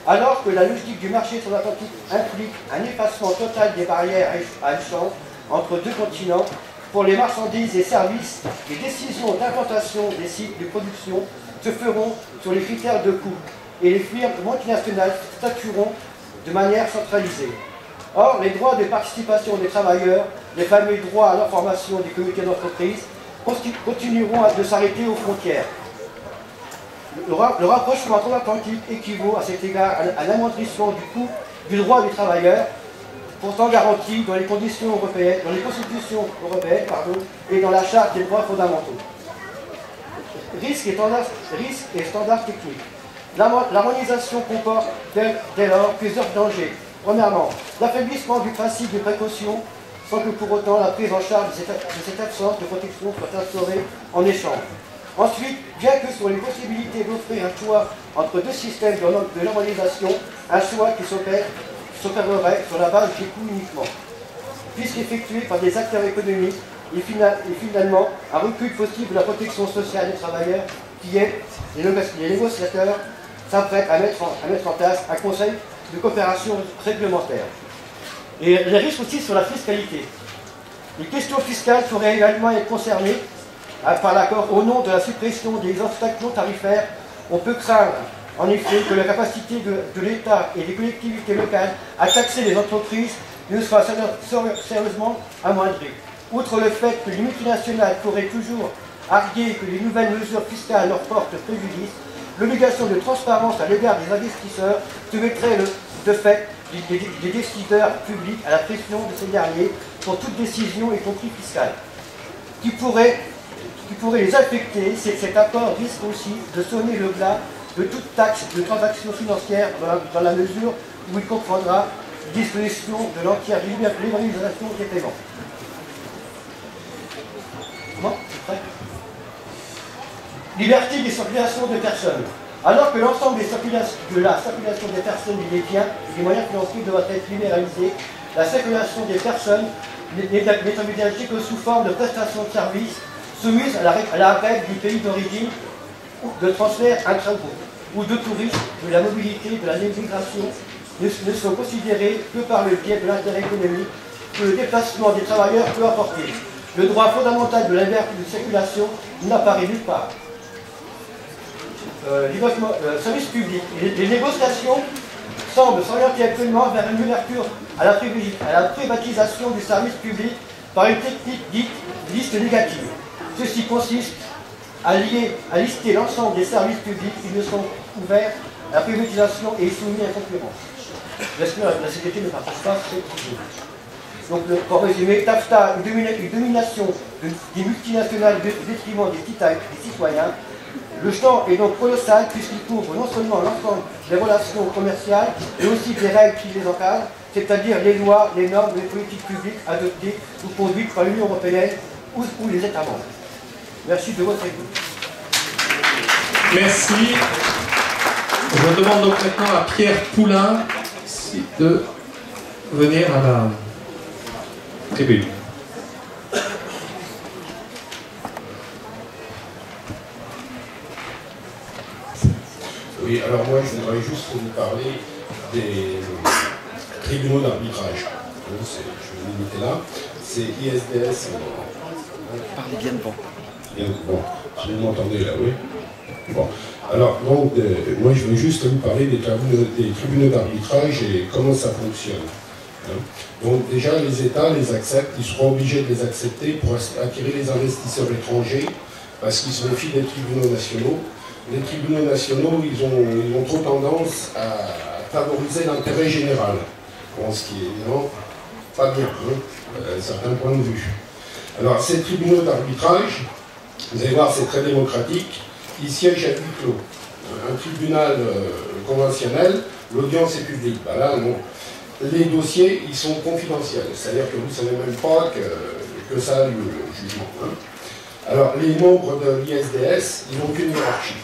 alors que la logique du marché transatlantique implique un effacement total des barrières à échange entre 2 continents pour les marchandises et services, les décisions d'implantation des sites de production se feront sur les critères de coût et les firmes multinationales statueront de manière centralisée. Or, les droits de participation des travailleurs, les fameux droits à l'information des comités d'entreprise, continueront de s'arrêter aux frontières. Le rapprochement transatlantique équivaut à cet égard à l'amoindrissement du coût du droit des travailleurs, pourtant garanti dans les conditions européennes, dans les constitutions européennes, et dans la charte des droits fondamentaux. Risques et standards techniques. L'harmonisation comporte dès lors plusieurs dangers. Premièrement, l'affaiblissement du principe de précaution, sans que pour autant la prise en charge de cette absence de protection soit instaurée en échange. Ensuite, bien que sur les possibilités d'offrir un choix entre 2 systèmes de normalisation, un choix qui s'opérerait sur la base des coûts uniquement, puisqu'effectué par des acteurs économiques et finalement un recul possible de la protection sociale des travailleurs qui est, les négociateurs s'apprêtent à mettre en place un conseil de coopération réglementaire. Et les risques aussi sur la fiscalité. Les questions fiscales pourraient également être concernées par l'accord au nom de la suppression des obstacles non tarifaires. On peut craindre en effet que la capacité de l'État et des collectivités locales à taxer les entreprises ne soit sérieusement amoindrie. Outre le fait que les multinationales pourraient toujours arguer que les nouvelles mesures fiscales leur portent préjudice, l'obligation de transparence à l'égard des investisseurs se mettrait de fait des décideurs publics à la pression de ces derniers pour toute décision, y compris fiscale, qui pourrait les affecter. Cet accord risque aussi de sonner le glas de toute taxe de transaction financière dans la mesure où il comprendra les dispositions de l'entière libéralisation des paiements. Comment ? Liberté des circulations de personnes. Alors que l'ensemble de la circulation des personnes et des biens et des moyens financiers doit être libéralisé, la circulation des personnes n'est envisagée que sous forme de prestation de services soumise à la règle du pays d'origine, de transfert intra-groupe ou de tourisme, de la mobilité, de la migration, ne sont considérés que par le biais de l'intérêt économique que le déplacement des travailleurs peut apporter. Le droit fondamental de la liberté de circulation n'apparaît nulle part. Service public. Les négociations semblent s'orienter actuellement vers une ouverture à la privatisation du service public par une technique dite liste négative. Ceci consiste à lister l'ensemble des services publics qui ne sont ouverts à la privatisation et soumis à concurrence. La sécurité ne partage pas cette idée. Donc, pour résumer, TAFTA, une domination des multinationales au détriment des citoyens. Le champ est donc colossal puisqu'il couvre non seulement l'ensemble des relations commerciales, mais aussi des règles qui les encadrent, c'est-à-dire les lois, les normes, les politiques publiques adoptées ou conduites par l'Union européenne ou les États membres. Merci de votre écoute. Merci. Je demande donc maintenant à Pierre Poulain de venir à la tribune. Oui, alors moi je voudrais juste vous parler des tribunaux d'arbitrage. Je vais me limiter là. C'est ISDS. Parlez bien devant. Bon, si vous m'entendez là, oui. Bon, alors donc, moi je vais juste vous parler des tribunaux d'arbitrage et comment ça fonctionne. Donc déjà les États les acceptent, ils seront obligés de les accepter pour attirer les investisseurs étrangers parce qu'ils se méfient des tribunaux nationaux. Les tribunaux nationaux, ils ont trop tendance à favoriser l'intérêt général, bon, ce qui est évidemment pas bien, à certains points de vue. Alors ces tribunaux d'arbitrage, vous allez voir, c'est très démocratique, ils siègent à huis clos. Un tribunal conventionnel, l'audience est publique. Ben là, non. Les dossiers, ils sont confidentiels, c'est-à-dire que vous ne savez même pas que ça a lieu, le jugement. Alors, les membres de l'ISDS, ils n'ont aucune hiérarchie.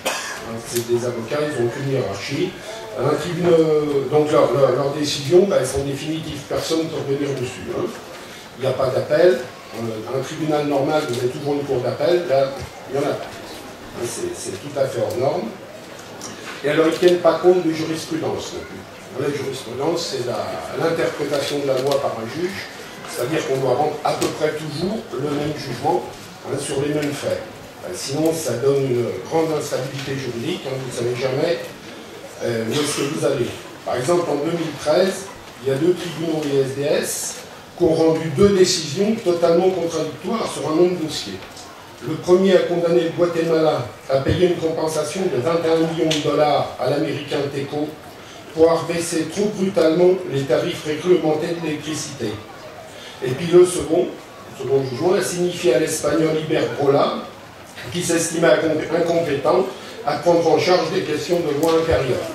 C'est des avocats, ils n'ont aucune hiérarchie. Un tribunal, donc leurs décisions, elles sont définitives, personne ne peut revenir dessus. Il n'y a pas d'appel. Un tribunal normal, vous avez toujours une cour d'appel, là, il n'y en a pas. C'est tout à fait hors norme. Et alors, ils ne tiennent pas compte de jurisprudence non plus. La jurisprudence, c'est l'interprétation de la loi par un juge, c'est-à-dire qu'on doit rendre à peu près toujours le même jugement sur les mêmes faits. Sinon, ça donne une grande instabilité juridique, vous ne savez jamais où est-ce que vous allez. Par exemple, en 2013, il y a deux tribunaux ISDS qui ont rendu deux décisions totalement contradictoires sur un nombre de dossiers. Le premier a condamné le Guatemala à payer une compensation de 21 millions de dollars à l'américain TECO pour avoir baissé trop brutalement les tarifs réglementés de l'électricité. Et puis le second jugement a signifié à l'espagnol Iberdrola, qui s'estimait incompétent, à prendre en charge des questions de loi intérieure.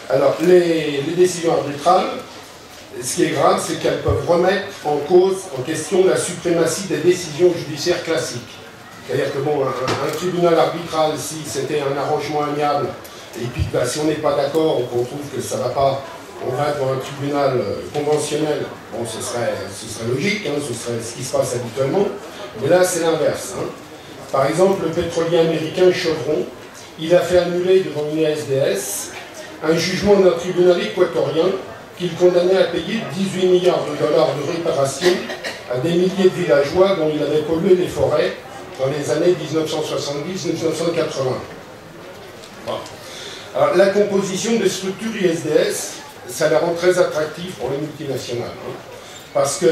Alors, les décisions arbitrales, ce qui est grave, c'est qu'elles peuvent remettre en question la suprématie des décisions judiciaires classiques. C'est-à-dire que bon, un tribunal arbitral, si c'était un arrangement amiable, et puis si on n'est pas d'accord ou qu'on trouve que ça ne va pas on va devant un tribunal conventionnel, bon, ce serait logique, hein, ce serait ce qui se passe habituellement, mais là c'est l'inverse. Hein. Par exemple, le pétrolier américain Chevron, il a fait annuler devant une SDS un jugement d'un tribunal équatorien qui le condamnait à payer 18 milliards de dollars de réparation à des milliers de villageois dont il avait pollué les forêts dans les années 1970-1980. Bon. Alors, la composition des structures ISDS, ça la rend très attractive pour les multinationales. Hein, parce que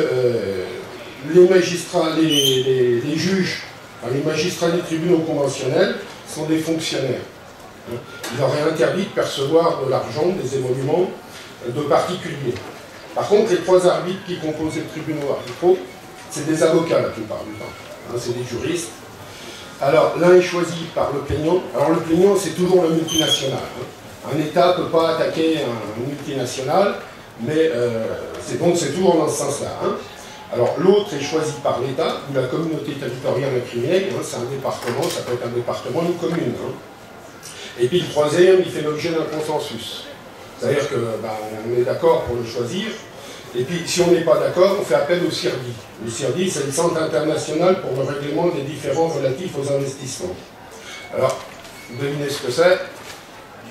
les magistrats, les juges, enfin, les magistrats des tribunaux conventionnels sont des fonctionnaires. Hein. Il leur est interdit de percevoir de l'argent, des émoluments de particuliers. Par contre, les trois arbitres qui composent les tribunaux arbitraux, c'est des avocats la plupart du temps. Hein, c'est des juristes. Alors, l'un est choisi par le plaignant. Alors, le plaignant, c'est toujours le multinational. Hein. Un État ne peut pas attaquer un multinational, mais c'est toujours dans ce sens-là. Hein. Alors, l'autre est choisi par l'État, ou la communauté territoriale incriminée. Hein, c'est un département, ça peut être un département ou une commune. Hein. Et puis, le troisième, il fait l'objet d'un consensus. C'est-à-dire qu'on est d'accord pour le choisir. Et puis, si on n'est pas d'accord, on fait appel au CIRDI. Le CIRDI, c'est le Centre international pour le règlement des différends relatifs aux investissements. Alors, devinez ce que c'est.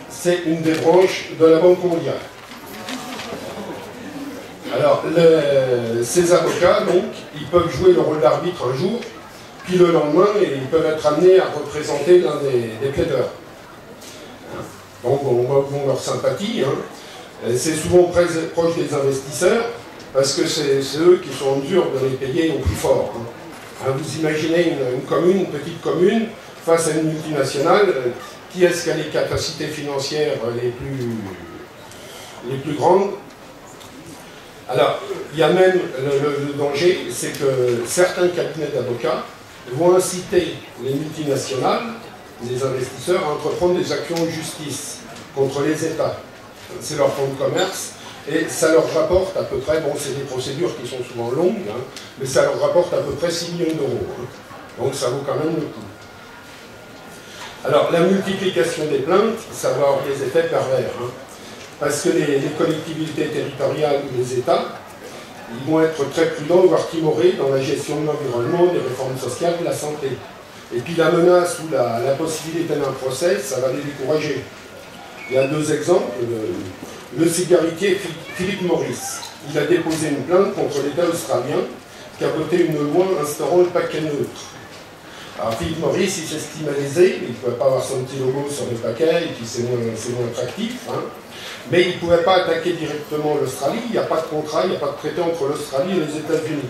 C'est une des branches de la Banque mondiale. Alors, ces avocats, donc, ils peuvent jouer le rôle d'arbitre un jour, puis le lendemain, ils peuvent être amenés à représenter l'un des plaideurs. Donc, on leur sympathie. Hein. C'est souvent proche des investisseurs, parce que c'est eux qui sont en mesure de les payer au plus fort. Hein. Vous imaginez une petite commune, face à une multinationale, qui est-ce qui a les capacités financières les plus grandes? Alors, il y a même le danger, c'est que certains cabinets d'avocats vont inciter les multinationales, les investisseurs, à entreprendre des actions en justice contre les États. C'est leur fonds de commerce, et ça leur rapporte à peu près, bon, c'est des procédures qui sont souvent longues, hein, mais ça leur rapporte à peu près 6 millions d'euros. Hein. Donc ça vaut quand même le coup. Alors, la multiplication des plaintes, ça va avoir des effets pervers. Hein, parce que les collectivités territoriales ou les États, ils vont être très prudents, voire timorés dans la gestion de l'environnement, des réformes sociales, de la santé. Et puis la menace ou la possibilité d'un procès, ça va les décourager. Il y a deux exemples. Le cigaretier Philip Morris, il a déposé une plainte contre l'État australien qui a voté une loi instaurant le paquet neutre. Alors Philip Morris, il s'estimait lésé, il ne pouvait pas avoir son petit logo sur le paquet, et puis c'est moins attractif. Hein. Mais il ne pouvait pas attaquer directement l'Australie, il n'y a pas de contrat, il n'y a pas de traité entre l'Australie et les États-Unis.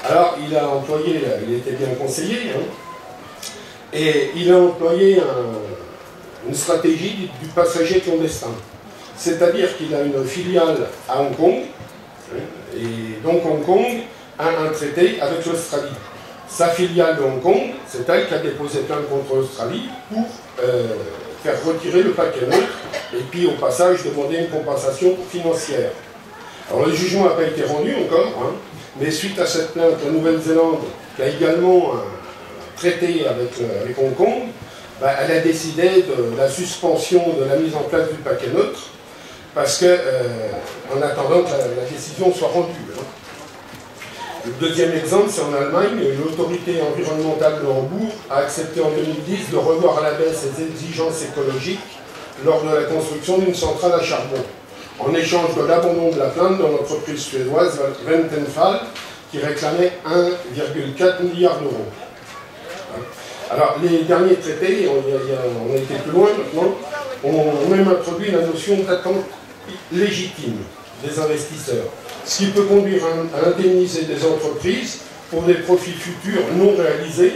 Alors il a employé, il était bien conseillé, hein, et il a employé une stratégie du passager clandestin. C'est-à-dire qu'il a une filiale à Hong Kong, et donc Hong Kong a un traité avec l'Australie. Sa filiale de Hong Kong, c'est elle qui a déposé plainte contre l'Australie pour faire retirer le paquet neutre et puis au passage demander une compensation financière. Alors le jugement n'a pas été rendu encore, hein, mais suite à cette plainte, la Nouvelle-Zélande, qui a également un traité avec Hong Kong, elle a décidé de la suspension de la mise en place du paquet neutre parce que, en attendant que la décision soit rendue. Hein. Le deuxième exemple, c'est en Allemagne, l'autorité environnementale de Hambourg a accepté en 2010 de revoir à la baisse ses exigences écologiques lors de la construction d'une centrale à charbon, en échange de l'abandon de la plainte de l'entreprise suédoise Vattenfall qui réclamait 1,4 milliard d'euros. Alors, les derniers traités, on a été plus loin maintenant, ont même introduit la notion d'attente légitime des investisseurs, ce qui peut conduire à indemniser des entreprises pour des profits futurs non réalisés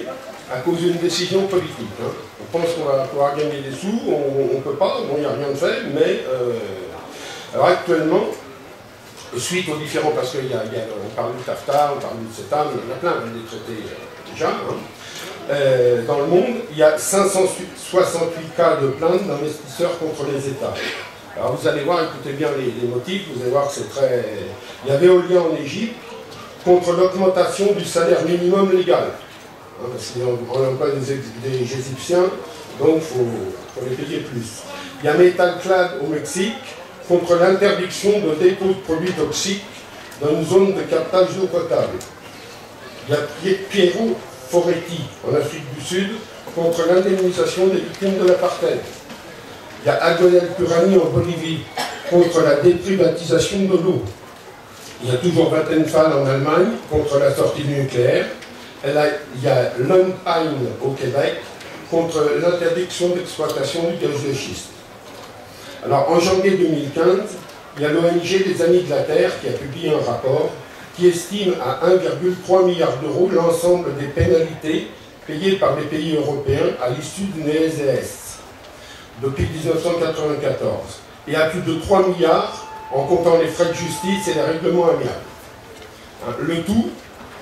à cause d'une décision politique. Hein. On pense qu'on va pouvoir gagner des sous, on ne peut pas, bon, il n'y a rien de fait, mais alors actuellement, suite aux différents, parce qu'on parle du TAFTA, on parle du CETA, il y en a plein des traités déjà, hein. Dans le monde, il y a 568 cas de plaintes d'investisseurs contre les États. Alors vous allez voir, écoutez bien les motifs, vous allez voir que c'est très... Il y a Veolia en Égypte contre l'augmentation du salaire minimum légal. Hein, parce qu'on n'emploie des Égyptiens, donc il faut les payer plus. Il y a Metalclad au Mexique contre l'interdiction de dépôt de produits toxiques dans une zone de captage d'eau potable. Il y a Piero Foretti, en Afrique du Sud, contre l'indemnisation des victimes de l'apartheid. Il y a Agonel Purani en Bolivie, contre la déprivatisation de l'eau. Il y a toujours Vattenfall en Allemagne, contre la sortie du nucléaire. Il y a Lone Pine au Québec, contre l'interdiction d'exploitation du gaz de schiste. Alors, en janvier 2015, il y a l'ONG des Amis de la Terre qui a publié un rapport qui estime à 1,3 milliard d'euros l'ensemble des pénalités payées par les pays européens à l'issue d'une ESDS depuis 1994, et à plus de 3 milliards en comptant les frais de justice et les règlements amiables. Le tout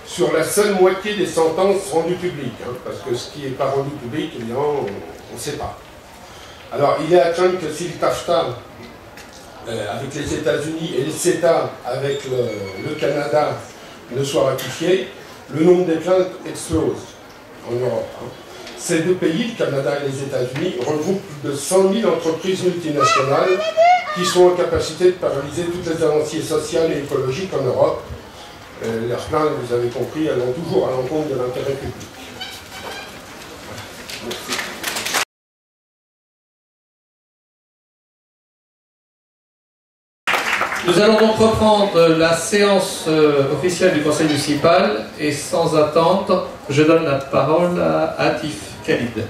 sur la seule moitié des sentences rendues publiques, parce que ce qui n'est pas rendu public, évidemment, on ne sait pas. Alors, il est à craindre que si le TAFTA avec les États-Unis et le CETA avec le Canada ne soit ratifié, le nombre des plaintes explose en Europe. Ces deux pays, le Canada et les États-Unis, regroupent plus de 100 000 entreprises multinationales qui sont en capacité de paralyser toutes les avancées sociales et écologiques en Europe. Leurs plaintes, vous avez compris, elles vont toujours à l'encontre de l'intérêt public. Merci. Nous allons donc reprendre la séance officielle du conseil municipal et sans attendre, je donne la parole à Atif Khalid.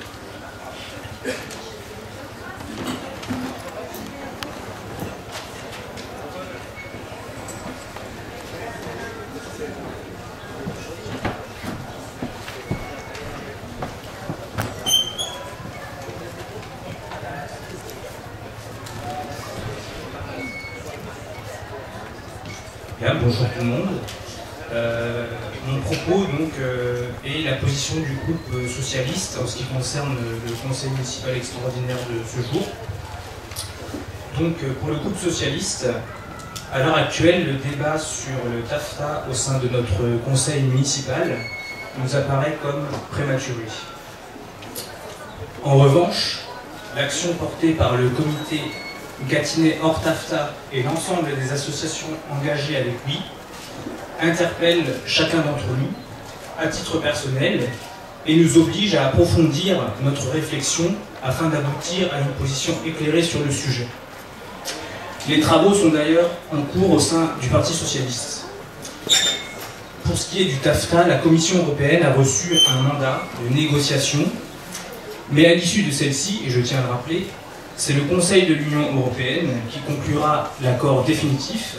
Bien, bonjour tout le monde. Mon propos donc, est la position du groupe socialiste en ce qui concerne le conseil municipal extraordinaire de ce jour. Donc pour le groupe socialiste, à l'heure actuelle, le débat sur le TAFTA au sein de notre conseil municipal nous apparaît comme prématuré. En revanche, l'action portée par le comité Gâtinais hors TAFTA et l'ensemble des associations engagées avec lui interpelle chacun d'entre nous à titre personnel et nous oblige à approfondir notre réflexion afin d'aboutir à une position éclairée sur le sujet. Les travaux sont d'ailleurs en cours au sein du Parti socialiste. Pour ce qui est du TAFTA, la Commission européenne a reçu un mandat de négociation, mais à l'issue de celle-ci, et je tiens à le rappeler, c'est le Conseil de l'Union européenne qui conclura l'accord définitif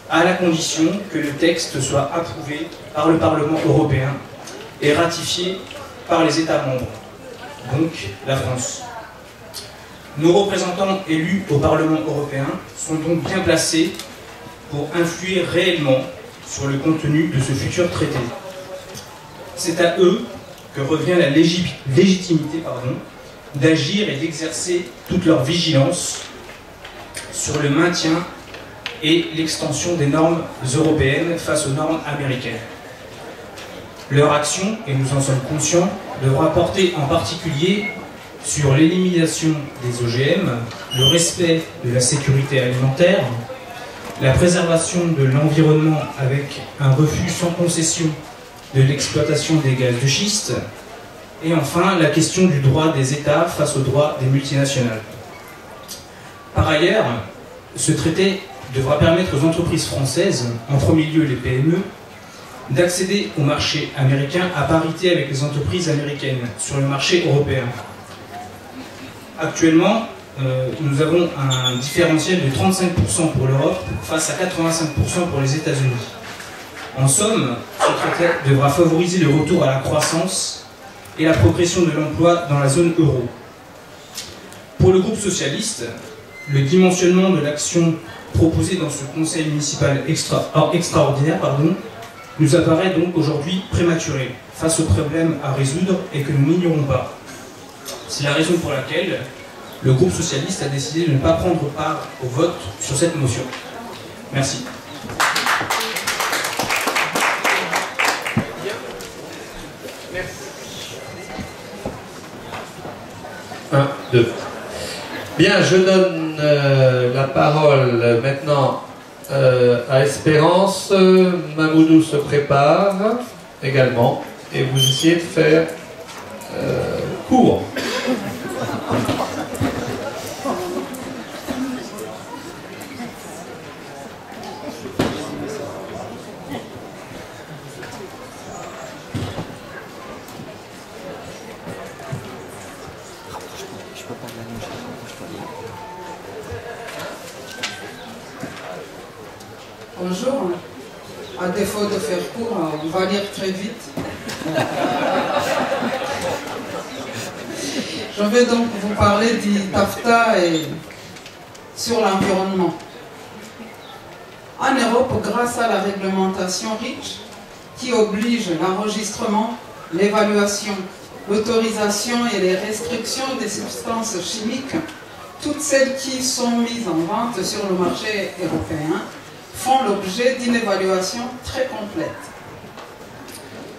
à la condition que le texte soit approuvé par le Parlement européen et ratifié par les États membres, donc la France. Nos représentants élus au Parlement européen sont donc bien placés pour influer réellement sur le contenu de ce futur traité. C'est à eux que revient la légitimité d'agir et d'exercer toute leur vigilance sur le maintien et l'extension des normes européennes face aux normes américaines. Leur action, et nous en sommes conscients, devra porter en particulier sur l'élimination des OGM, le respect de la sécurité alimentaire, la préservation de l'environnement avec un refus sans concession de l'exploitation des gaz de schiste, et enfin la question du droit des États face au droit des multinationales. Par ailleurs, ce traité devra permettre aux entreprises françaises, en premier lieu les PME, d'accéder au marché américain à parité avec les entreprises américaines sur le marché européen. Actuellement, nous avons un différentiel de 35% pour l'Europe face à 85% pour les États-Unis. En somme, ce traité devra favoriser le retour à la croissance et la progression de l'emploi dans la zone euro. Pour le groupe socialiste, le dimensionnement de l'action proposée dans ce conseil municipal extraordinaire nous apparaît donc aujourd'hui prématuré face aux problèmes à résoudre et que nous n'ignorons pas. C'est la raison pour laquelle le groupe socialiste a décidé de ne pas prendre part au vote sur cette motion. Merci. Un, deux. Bien, je donne la parole maintenant à Espérance. Mamoudou se prépare également et vous essayez de faire court. Bonjour. À défaut de faire court, on va lire très vite. Je vais donc vous parler du TAFTA et sur l'environnement. En Europe, grâce à la réglementation REACH, qui oblige l'enregistrement, l'évaluation, l'autorisation et les restrictions des substances chimiques, toutes celles qui sont mises en vente sur le marché européen font l'objet d'une évaluation très complète.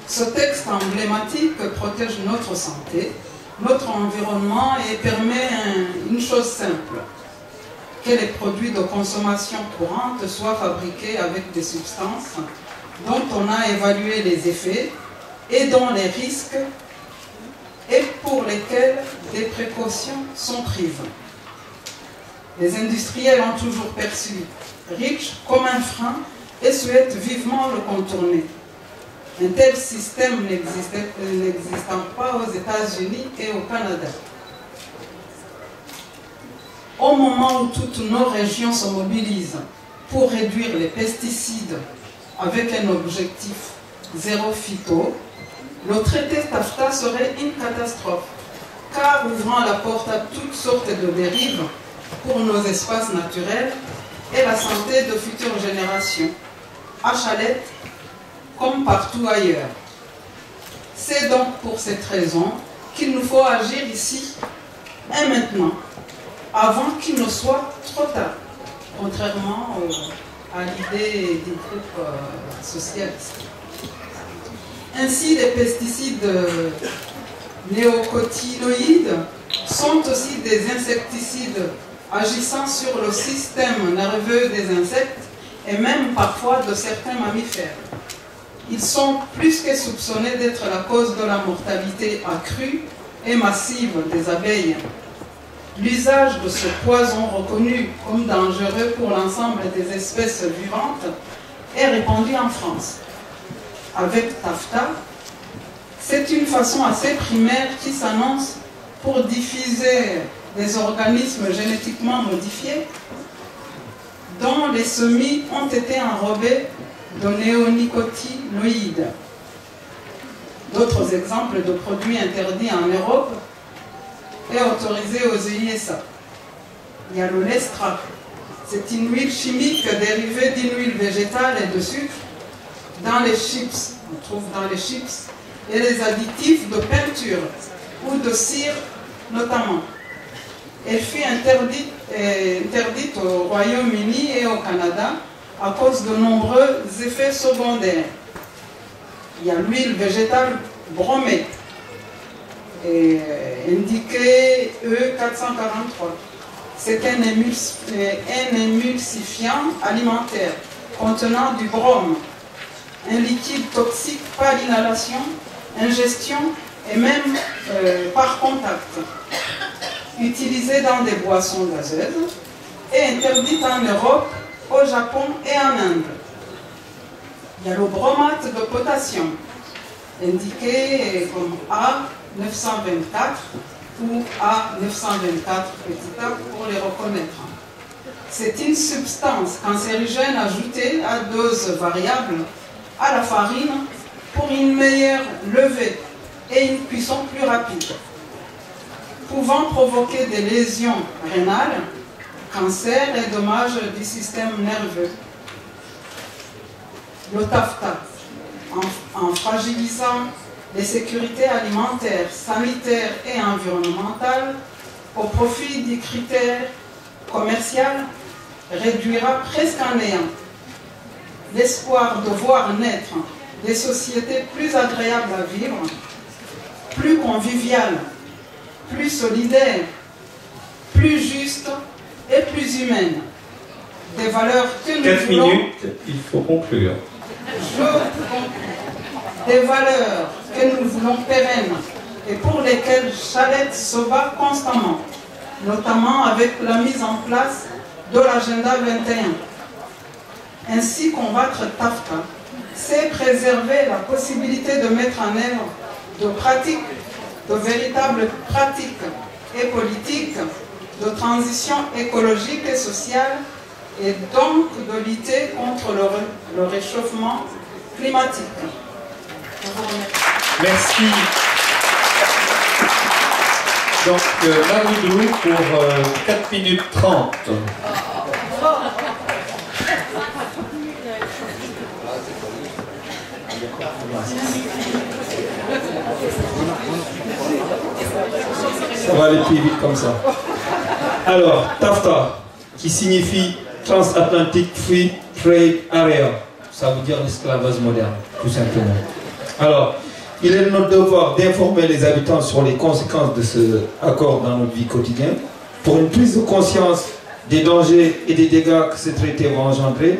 Ce texte emblématique protège notre santé, notre environnement et permet une chose simple, que les produits de consommation courante soient fabriqués avec des substances dont on a évalué les effets et dont les risques et pour lesquels des précautions sont prises. Les industriels ont toujours perçu REACH comme un frein et souhaitent vivement le contourner. Un tel système n'existant pas aux États-Unis et au Canada. Au moment où toutes nos régions se mobilisent pour réduire les pesticides avec un objectif zéro phyto, le traité TAFTA serait une catastrophe, car ouvrant la porte à toutes sortes de dérives pour nos espaces naturels et la santé de futures générations, à Chalette comme partout ailleurs. C'est donc pour cette raison qu'il nous faut agir ici et maintenant, avant qu'il ne soit trop tard, contrairement à l'idée des groupes socialistes. Ainsi, les pesticides néocotinoïdes sont aussi des insecticides agissant sur le système nerveux des insectes et même parfois de certains mammifères. Ils sont plus que soupçonnés d'être la cause de la mortalité accrue et massive des abeilles. L'usage de ce poison reconnu comme dangereux pour l'ensemble des espèces vivantes est répandu en France. Avec TAFTA, c'est une façon assez primaire qui s'annonce pour diffuser des organismes génétiquement modifiés dont les semis ont été enrobés de néonicotinoïdes. D'autres exemples de produits interdits en Europe et autorisés aux USA. Il y a le Lestra. C'est une huile chimique dérivée d'une huile végétale et de sucre dans les chips. On trouve dans les chips et les additifs de peinture ou de cire notamment. Elle fut interdite au Royaume-Uni et au Canada à cause de nombreux effets secondaires. Il y a l'huile végétale bromée, indiquée E443. C'est un émulsifiant alimentaire contenant du brome, un liquide toxique par inhalation, ingestion et même par contact, utilisé dans des boissons gazeuses et interdite en Europe, au Japon et en Inde. Il y a le bromate de potassium, indiqué comme A924 ou A924 petit a pour les reconnaître. C'est une substance cancérigène ajoutée à dose variable à la farine pour une meilleure levée et une cuisson plus rapide, pouvant provoquer des lésions rénales, cancer et dommages du système nerveux. Le TAFTA, en fragilisant les sécurités alimentaires, sanitaires et environnementales au profit du critère commercial, réduira presque à néant l'espoir de voir naître des sociétés plus agréables à vivre, plus conviviales, plus solidaires, plus justes et plus humaines. des valeurs que nous 4 voulons... minutes, il faut conclure. Des valeurs que nous voulons pérennes et pour lesquelles Chalette se bat constamment, notamment avec la mise en place de l'agenda 21. Ainsi, combattre TAFTA, c'est préserver la possibilité de mettre en œuvre de pratiques, de véritables pratiques et politiques de transition écologique et sociale et donc de lutter contre le réchauffement climatique. Merci. Donc, Mamoudou pour 4 minutes 30. Ça va aller plus vite comme ça. Alors, TAFTA, qui signifie Transatlantic Free Trade Area. Ça veut dire l'esclavage moderne, tout simplement. Alors, il est de notre devoir d'informer les habitants sur les conséquences de ce accord dans notre vie quotidienne. Pour une prise de conscience des dangers et des dégâts que ce traité va engendrer,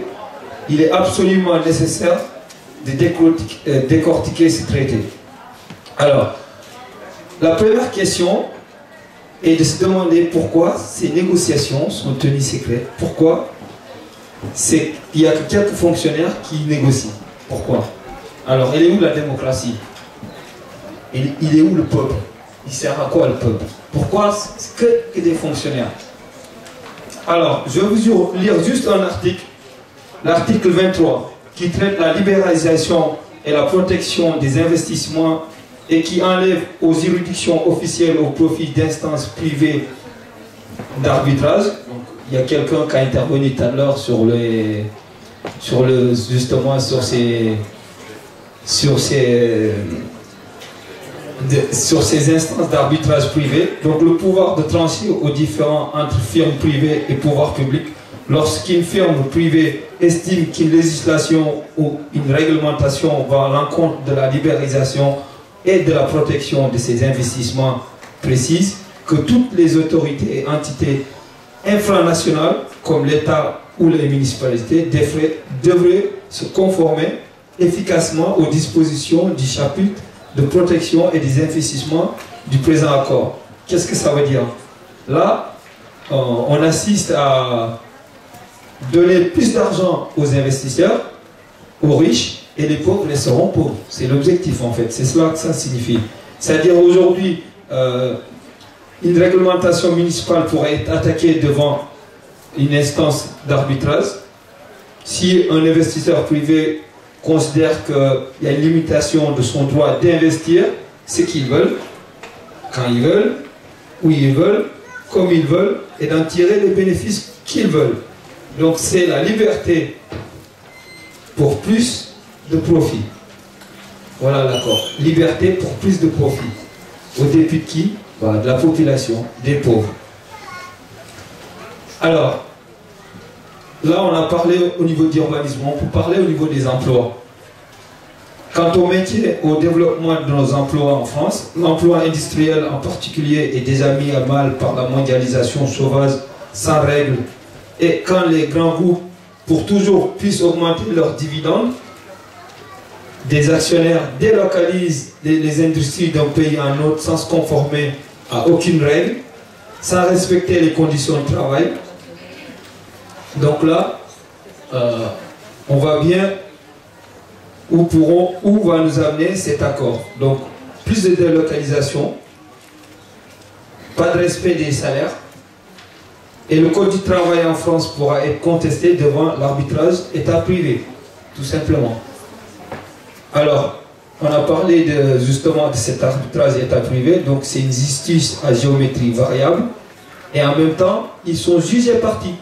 il est absolument nécessaire de décortiquer ce traité. Alors, la première question est de se demander pourquoi ces négociations sont tenues secrètes. Pourquoi il y a que quelques fonctionnaires qui négocient. Pourquoi? Alors, elle est où la démocratie? Il est où le peuple? Il sert à quoi le peuple? Pourquoi c'est que des fonctionnaires? Alors, je vais vous lire juste un article, l'article 23, qui traite la libéralisation et la protection des investissements et qui enlève aux juridictions officielles au profit d'instances privées d'arbitrage. Il y a quelqu'un qui a intervenu tout à l'heure sur ces instances d'arbitrage privé. Donc le pouvoir de trancher aux différends entre firmes privées et pouvoir public. Lorsqu'une firme privée estime qu'une législation ou une réglementation va à l'encontre de la libéralisation et de la protection de ses investissements précise, que toutes les autorités et entités infranationales, comme l'État ou les municipalités, devraient se conformer efficacement aux dispositions du chapitre de protection et des investissements du présent accord. Qu'est-ce que ça veut dire? Là, on assiste à donner plus d'argent aux investisseurs, aux riches, et les pauvres resteront pauvres. C'est l'objectif en fait, c'est cela que ça signifie. C'est-à-dire aujourd'hui, une réglementation municipale pourrait être attaquée devant une instance d'arbitrage. Si un investisseur privé considère qu'il y a une limitation de son droit d'investir ce qu'ils veulent, quand ils veulent, où ils veulent, comme ils veulent, et d'en tirer les bénéfices qu'ils veulent. Donc c'est la liberté pour plus de profit. Voilà l'accord. Liberté pour plus de profit. Au dépit de qui? De la population, des pauvres. Alors, là on a parlé au niveau d'urbanisme, on peut parler au niveau des emplois. Quant au métier, au développement de nos emplois en France, l'emploi industriel en particulier est déjà mis à mal par la mondialisation sauvage, sans règles. Et quand les grands groupes, pour toujours, puissent augmenter leurs dividendes, des actionnaires délocalisent les industries d'un pays à un autre sans se conformer à aucune règle, sans respecter les conditions de travail. Donc là, on voit bien où va nous amener cet accord. Donc, plus de délocalisation, pas de respect des salaires, et le code du travail en France pourra être contesté devant l'arbitrage État privé, tout simplement. Alors, on a parlé justement de cet arbitrage État privé, donc c'est une justice à géométrie variable, et en même temps, ils sont jugés partis.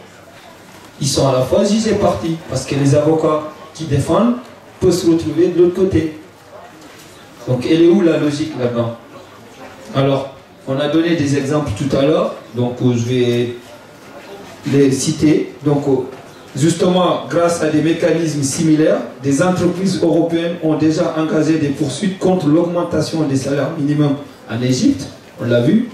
Ils sont à la fois jugés partis, parce que les avocats qui défendent peuvent se retrouver de l'autre côté. Donc, elle est où la logique là-dedans? Alors, on a donné des exemples tout à l'heure, donc je vais les citer. Donc, justement, grâce à des mécanismes similaires, des entreprises européennes ont déjà engagé des poursuites contre l'augmentation des salaires minimums en Égypte, on l'a vu.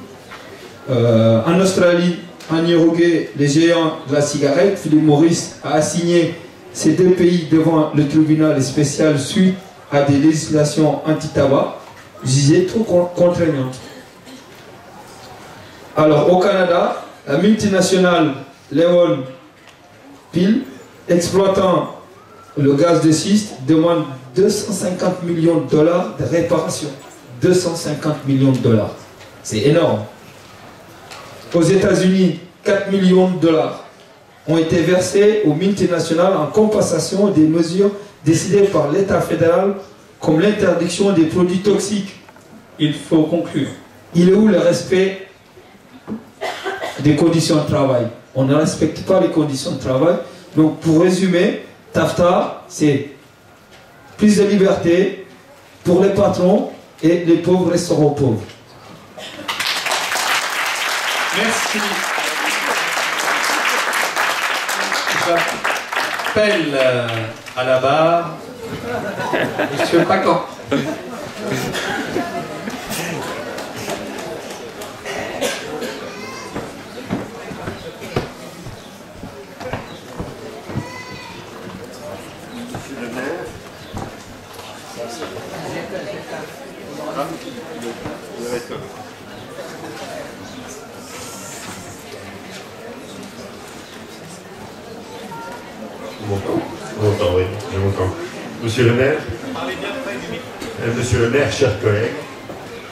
En Australie, en Uruguay, les géants de la cigarette, Philip Morris a assigné ces deux pays devant le tribunal spécial suite à des législations anti-tabac jugées trop contraignantes. Alors au Canada, la multinationale Leon Peel, exploitant le gaz de schiste, demande 250 millions de dollars de réparation. 250 millions de dollars. C'est énorme. Aux États-Unis, 4 millions de dollars ont été versés aux multinationales en compensation des mesures décidées par l'État fédéral, comme l'interdiction des produits toxiques. Il faut conclure. Il est où le respect des conditions de travail? On ne respecte pas les conditions de travail. Donc, pour résumer, TAFTA, c'est plus de liberté pour les patrons et les pauvres resteront pauvres. Merci. J'appelle à la barre Monsieur Pacan. Oui, je m'entends. Monsieur le maire, monsieur le maire, chers collègues,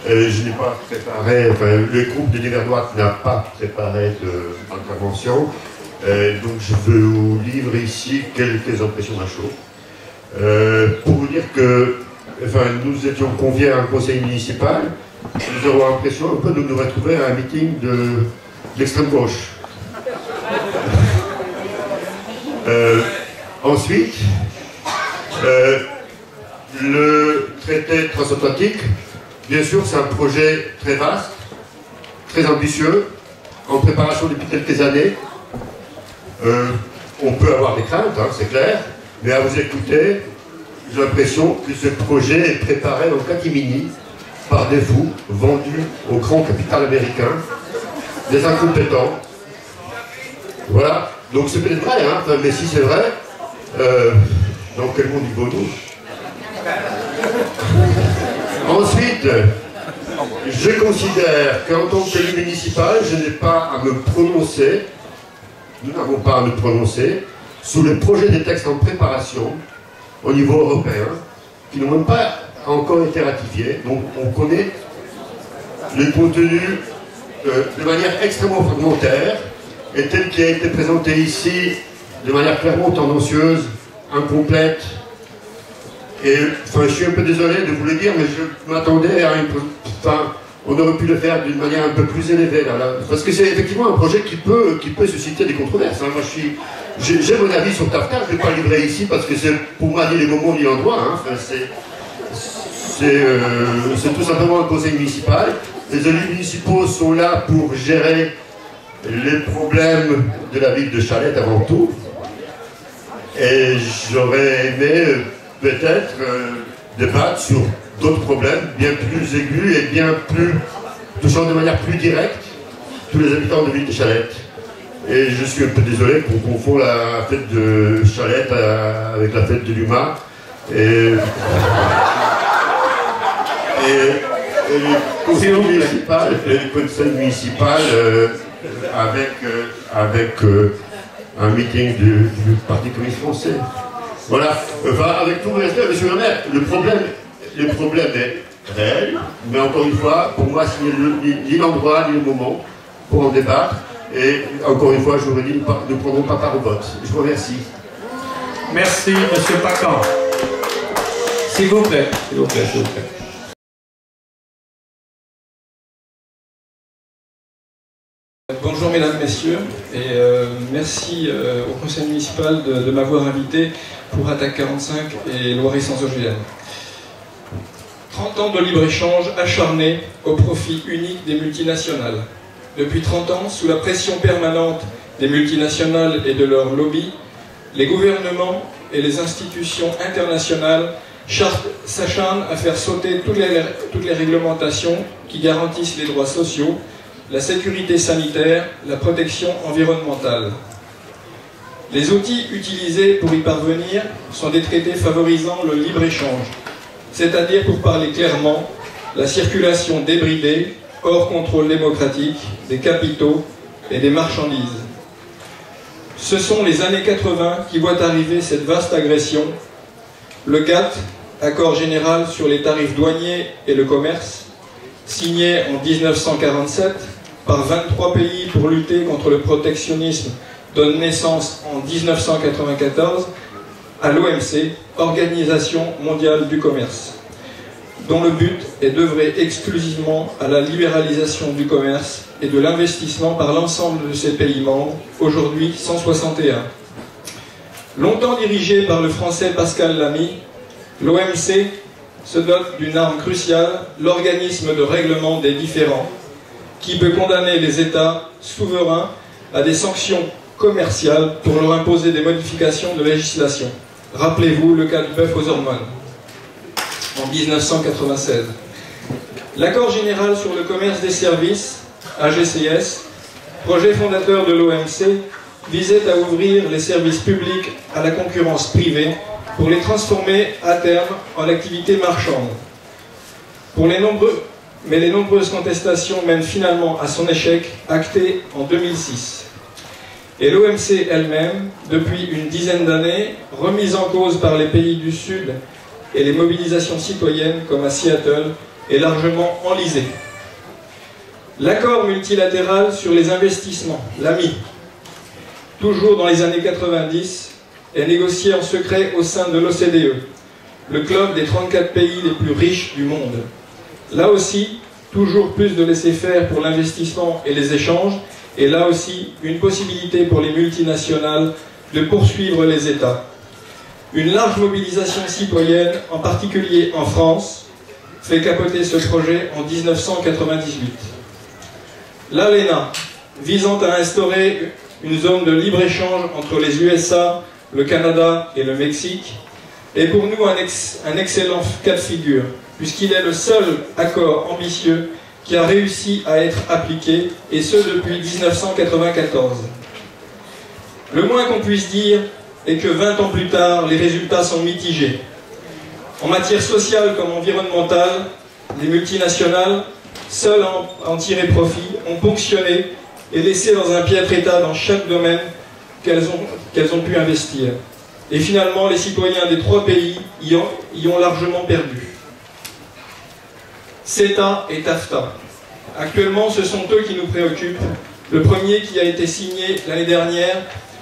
je n'ai pas préparé, enfin, le groupe de l'Hiver droite n'a pas préparé d'intervention, donc je veux vous livrer ici quelques impressions à chaud. Pour vous dire que, enfin, nous étions conviés à un conseil municipal, nous avons l'impression un peu de nous retrouver à un meeting de l'extrême gauche. Ensuite, le traité transatlantique, bien sûr, c'est un projet très vaste, très ambitieux, en préparation depuis quelques années. On peut avoir des craintes, hein, c'est clair, mais à vous écouter, j'ai l'impression que ce projet est préparé en catimini par des fous vendus au grand capital américain, des incompétents. Voilà, donc c'est peut-être vrai, hein, mais si c'est vrai, dans quel monde vivons-nous? Ensuite, je considère qu'en tant qu'élu municipal, je n'ai pas à me prononcer, nous n'avons pas à nous prononcer sur les projets des textes en préparation au niveau européen, qui n'ont même pas encore été ratifiés. Donc on connaît le contenu de manière extrêmement fragmentaire, et tel qu'il a été présenté ici, de manière clairement tendancieuse, incomplète. Et enfin, je suis un peu désolé de vous le dire, mais je m'attendais à une... Enfin, on aurait pu le faire d'une manière un peu plus élevée, là, parce que c'est effectivement un projet qui peut susciter des controverses. Hein. Moi, j'ai mon avis sur TAFTA, je ne vais pas le livrer ici, parce que c'est pour moi ni les moments ni l'endroit. Hein. Enfin, c'est tout simplement un conseil municipal. Les élus municipaux sont là pour gérer les problèmes de la ville de Chalette avant tout. Et j'aurais aimé peut-être débattre sur d'autres problèmes bien plus aigus et bien plus touchant de manière plus directe tous les habitants de la ville de Chalette. Et je suis un peu désolé qu'on confond la fête de Chalette avec la fête de l'UMA. Et le conseil municipal, avec un meeting du Parti communiste français. Voilà. Enfin, avec tout le respect, monsieur le maire, le problème est réel, mais encore une fois, pour moi, ce n'est ni l'endroit ni le moment pour en débattre. Et encore une fois, je vous redis, nous ne prendrons pas part au vote. Je vous remercie. Merci, monsieur Pacan. S'il vous plaît, s'il vous plaît, s'il vous plaît. Bonjour mesdames, messieurs, et merci au conseil municipal de m'avoir invité pour Attaque 45 et Loiret sans OGM. 30 ans de libre-échange acharné au profit unique des multinationales. Depuis 30 ans, sous la pression permanente des multinationales et de leurs lobbies, les gouvernements et les institutions internationales s'acharnent à faire sauter toutes les réglementations qui garantissent les droits sociaux, la sécurité sanitaire, la protection environnementale. Les outils utilisés pour y parvenir sont des traités favorisant le libre-échange, c'est-à-dire, pour parler clairement, la circulation débridée, hors contrôle démocratique, des capitaux et des marchandises. Ce sont les années 80 qui voient arriver cette vaste agression. Le GATT, Accord général sur les tarifs douaniers et le commerce, signé en 1947 par 23 pays pour lutter contre le protectionnisme, donne naissance en 1994 à l'OMC, Organisation mondiale du commerce, dont le but est d'œuvrer exclusivement à la libéralisation du commerce et de l'investissement par l'ensemble de ses pays membres, aujourd'hui 161. Longtemps dirigé par le français Pascal Lamy, l'OMC se dote d'une arme cruciale, l'organisme de règlement des différends, qui peut condamner les États souverains à des sanctions commerciales pour leur imposer des modifications de législation. Rappelez-vous le cas du bœuf aux hormones, en 1996. L'accord général sur le commerce des services, AGCS, projet fondateur de l'OMC, visait à ouvrir les services publics à la concurrence privée pour les transformer à terme en activités marchandes. Mais les nombreuses contestations mènent finalement à son échec, acté en 2006. Et l'OMC elle-même, depuis une dizaine d'années, remise en cause par les pays du Sud et les mobilisations citoyennes, comme à Seattle, est largement enlisée. L'accord multilatéral sur les investissements, l'AMI, toujours dans les années 90, est négocié en secret au sein de l'OCDE, le club des 34 pays les plus riches du monde. Là aussi, toujours plus de laisser-faire pour l'investissement et les échanges, et là aussi, une possibilité pour les multinationales de poursuivre les États. Une large mobilisation citoyenne, en particulier en France, fait capoter ce projet en 1998. L'ALENA, visant à instaurer une zone de libre-échange entre les USA, le Canada et le Mexique, est pour nous un excellent cas de figure, puisqu'il est le seul accord ambitieux qui a réussi à être appliqué, et ce depuis 1994. Le moins qu'on puisse dire est que 20 ans plus tard, les résultats sont mitigés. En matière sociale comme environnementale, les multinationales, seules à en tirer profit, ont ponctionné et laissé dans un piètre état dans chaque domaine qu'elles ont pu investir. Et finalement, les citoyens des 3 pays y ont largement perdu. CETA et TAFTA. Actuellement, ce sont eux qui nous préoccupent. Le premier qui a été signé l'année dernière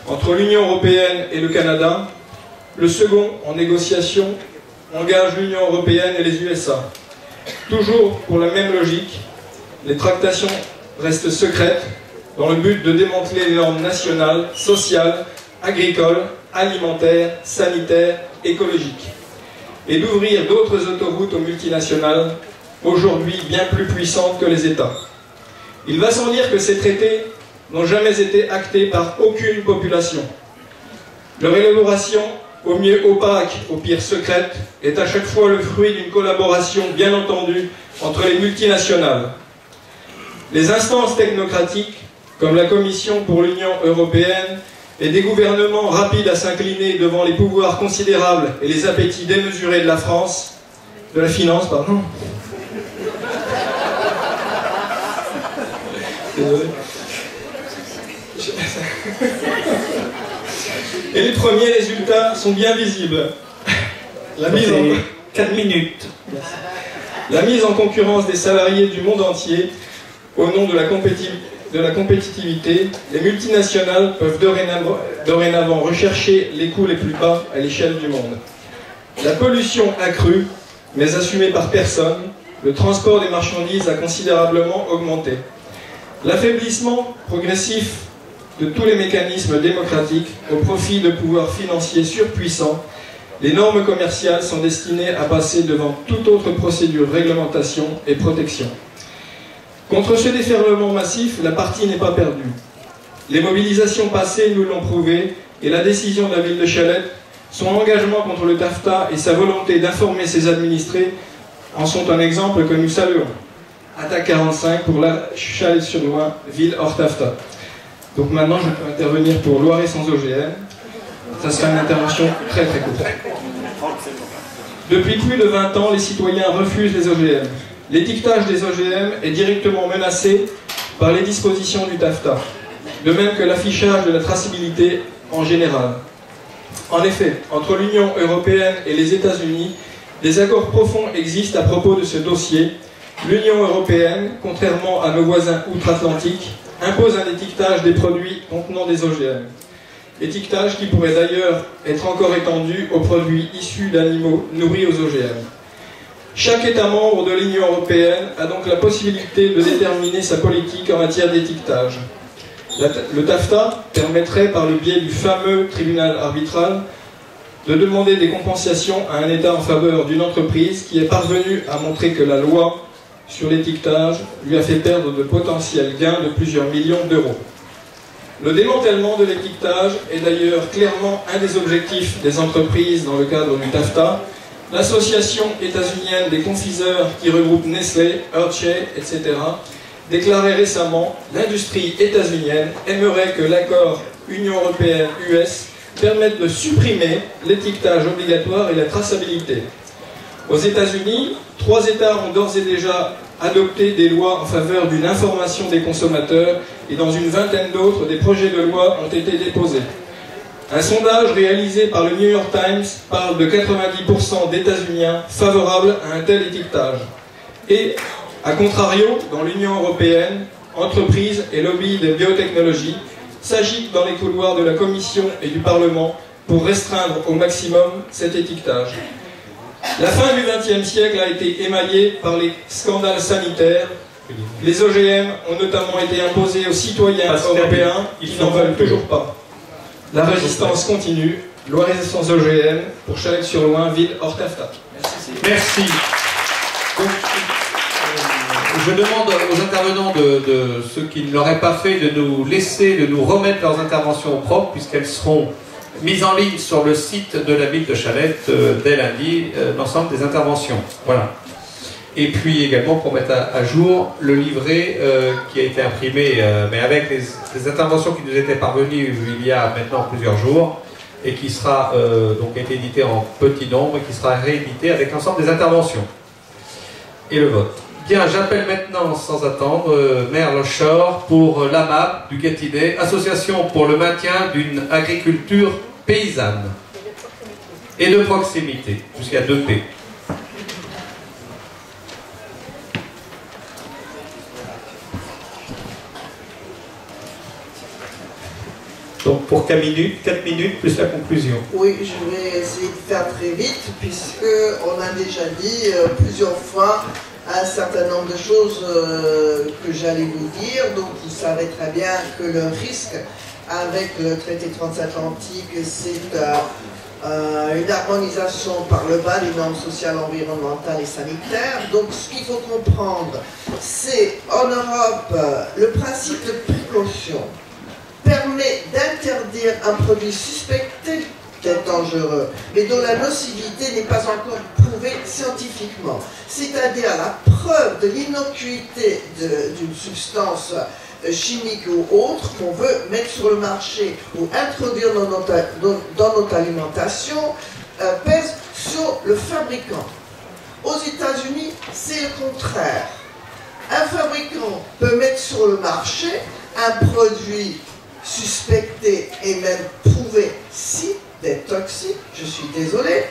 entre l'Union européenne et le Canada. Le second, en négociation, engage l'Union européenne et les USA. Toujours pour la même logique, les tractations restent secrètes dans le but de démanteler les normes nationales, sociales, agricoles, alimentaires, sanitaires, écologiques, et d'ouvrir d'autres autoroutes aux multinationales, aujourd'hui bien plus puissantes que les États. Il va sans dire que ces traités n'ont jamais été actés par aucune population. Leur élaboration, au mieux opaque, au pire secrète, est à chaque fois le fruit d'une collaboration, bien entendue, entre les multinationales. Les instances technocratiques, comme la Commission pour l'Union européenne, et des gouvernements rapides à s'incliner devant les pouvoirs considérables et les appétits démesurés de la France, de la finance, pardon. Désolé. Et les premiers résultats sont bien visibles. La mise en 4 minutes. La mise en concurrence des salariés du monde entier au nom de la compétitivité, les multinationales peuvent dorénavant rechercher les coûts les plus bas à l'échelle du monde. La pollution accrue, mais assumée par personne, le transport des marchandises a considérablement augmenté. L'affaiblissement progressif de tous les mécanismes démocratiques au profit de pouvoirs financiers surpuissants, les normes commerciales sont destinées à passer devant toute autre procédure de réglementation et protection. Contre ce déferlement massif, la partie n'est pas perdue. Les mobilisations passées nous l'ont prouvé, et la décision de la ville de Chalette, son engagement contre le TAFTA et sa volonté d'informer ses administrés en sont un exemple que nous saluons. Attaque 45 pour la Chalais-sur-Loing, ville hors TAFTA. Donc maintenant, je peux intervenir pour Loiret sans OGM. Ça sera une intervention très très courte. Depuis plus de 20 ans, les citoyens refusent les OGM. L'étiquetage des OGM est directement menacé par les dispositions du TAFTA, de même que l'affichage de la traçabilité en général. En effet, entre l'Union européenne et les États-Unis, des accords profonds existent à propos de ce dossier. L'Union européenne, contrairement à nos voisins outre-Atlantique, impose un étiquetage des produits contenant des OGM. Étiquetage qui pourrait d'ailleurs être encore étendu aux produits issus d'animaux nourris aux OGM. Chaque État membre de l'Union européenne a donc la possibilité de déterminer sa politique en matière d'étiquetage. Le TAFTA permettrait, par le biais du fameux tribunal arbitral, de demander des compensations à un État en faveur d'une entreprise qui est parvenue à montrer que la loi sur l'étiquetage lui a fait perdre de potentiels gains de plusieurs millions d'euros. Le démantèlement de l'étiquetage est d'ailleurs clairement un des objectifs des entreprises dans le cadre du TAFTA. L'association états-unienne des confiseurs qui regroupe Nestlé, Hershey, etc. déclarait récemment « L'industrie états-unienne aimerait que l'accord Union européenne-US permette de supprimer l'étiquetage obligatoire et la traçabilité. » Aux États-Unis, 3 États ont d'ores et déjà adopté des lois en faveur d'une information des consommateurs et dans une vingtaine d'autres, des projets de loi ont été déposés. Un sondage réalisé par le New York Times parle de 90% d'États-Uniens favorables à un tel étiquetage. Et, à contrario, dans l'Union européenne, entreprises et lobbies des biotechnologies s'agitent dans les couloirs de la Commission et du Parlement pour restreindre au maximum cet étiquetage. La fin du XXe siècle a été émaillée par les scandales sanitaires. Les OGM ont notamment été imposés aux citoyens européens qui n'en veulent toujours pas. La résistance continue. Loiret sans OGM pour Chalais-sur-Loing, ville hors TAFTA. Merci. Donc, je demande aux intervenants de ceux qui ne l'auraient pas fait de nous laisser, de nous remettre leurs interventions propres, puisqu'elles seront mises en ligne sur le site de la ville de Chalette dès lundi, l'ensemble des interventions. Voilà. Et puis également pour mettre à jour le livret qui a été imprimé, mais avec les interventions qui nous étaient parvenues il y a maintenant plusieurs jours, et qui sera donc été édité en petit nombre, et qui sera réédité avec l'ensemble des interventions. Et le vote. Bien, j'appelle maintenant, sans attendre, Merle Shore pour l'AMAP du Gâtinais, Association pour le maintien d'une agriculture paysanne et de proximité, jusqu'à 2P. Donc pour 4 minutes plus la conclusion. Oui, je vais essayer de faire très vite, puisqu'on a déjà dit plusieurs fois un certain nombre de choses que j'allais vous dire. Donc vous savez très bien que le risque avec le traité transatlantique, c'est une harmonisation par le bas des normes sociales, environnementales et sanitaires. Donc ce qu'il faut comprendre, c'est en Europe, le principe de précaution permet d'interdire un produit suspecté d'être dangereux, mais dont la nocivité n'est pas encore prouvée scientifiquement. C'est-à-dire la preuve de l'innocuité d'une substance chimique ou autre qu'on veut mettre sur le marché ou introduire dans notre alimentation pèse sur le fabricant. Aux États-Unis, c'est le contraire. Un fabricant peut mettre sur le marché un produit suspecté et même prouvé d'être toxique, je suis désolé,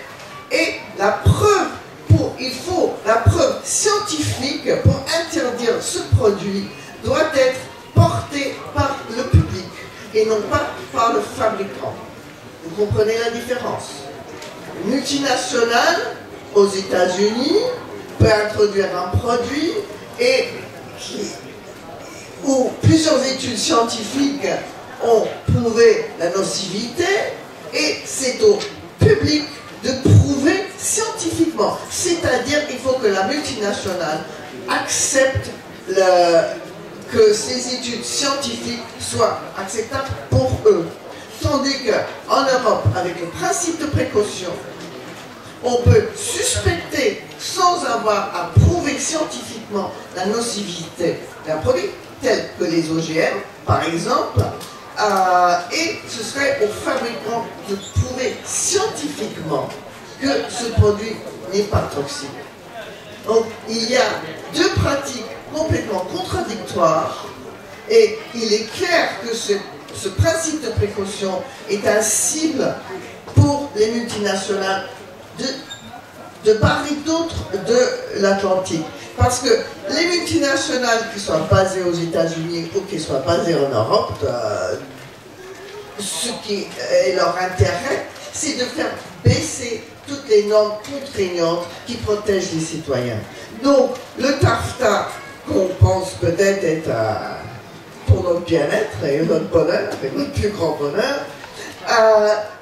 et la preuve il faut la preuve scientifique pour interdire ce produit doit être portée par le public et non pas par le fabricant. Vous comprenez la différence? Une multinationale aux États-Unis peut introduire un produit où plusieurs études scientifiques ont prouvé la nocivité, et c'est au public de prouver scientifiquement. C'est-à-dire qu'il faut que la multinationale accepte que ces études scientifiques soient acceptables pour eux. Tandis qu'en Europe, avec le principe de précaution, on peut suspecter sans avoir à prouver prouver scientifiquement la nocivité d'un produit, tel que les OGM, par exemple, et ce serait aux fabricants de prouver scientifiquement que ce produit n'est pas toxique. Donc, il y a deux pratiques complètement contradictoires, et il est clair que ce principe de précaution est un cible pour les multinationales de part et d'autre de l'Atlantique. Parce que les multinationales qui soient basées aux États-Unis ou qui soient basées en Europe, ce qui est leur intérêt, c'est de faire baisser toutes les normes contraignantes qui protègent les citoyens. Donc, le TAFTA, qu'on pense peut-être être pour notre bien-être et notre bonheur, et notre plus grand bonheur,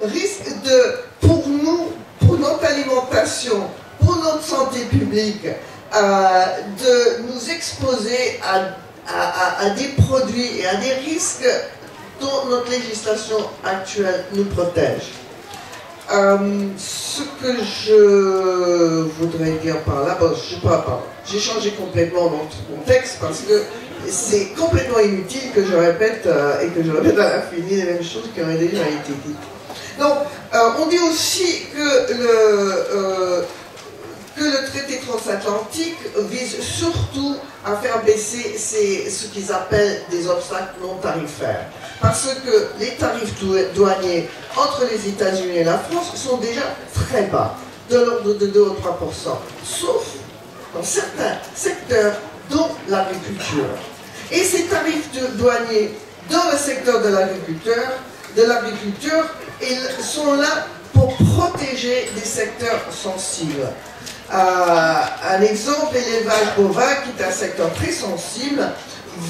risque de, pour nous, pour notre alimentation, pour notre santé publique, de nous exposer à des produits et à des risques dont notre législation actuelle nous protège. Ce que je voudrais dire par là, bon, je sais pas, j'ai changé complètement mon texte parce que c'est complètement inutile que je répète et que je répète à l'infini les mêmes choses qui ont déjà été dites. Donc, on dit aussi que le traité transatlantique vise surtout à faire baisser ce qu'ils appellent des obstacles non tarifaires. Parce que les tarifs douaniers entre les États-Unis et la France sont déjà très bas, de l'ordre de 2 ou 3%, sauf dans certains secteurs, dont l'agriculture. Et ces tarifs douaniers dans le secteur de l'agriculture, ils sont là pour protéger des secteurs sensibles. Un exemple, l'élevage bovin, qui est un secteur très sensible,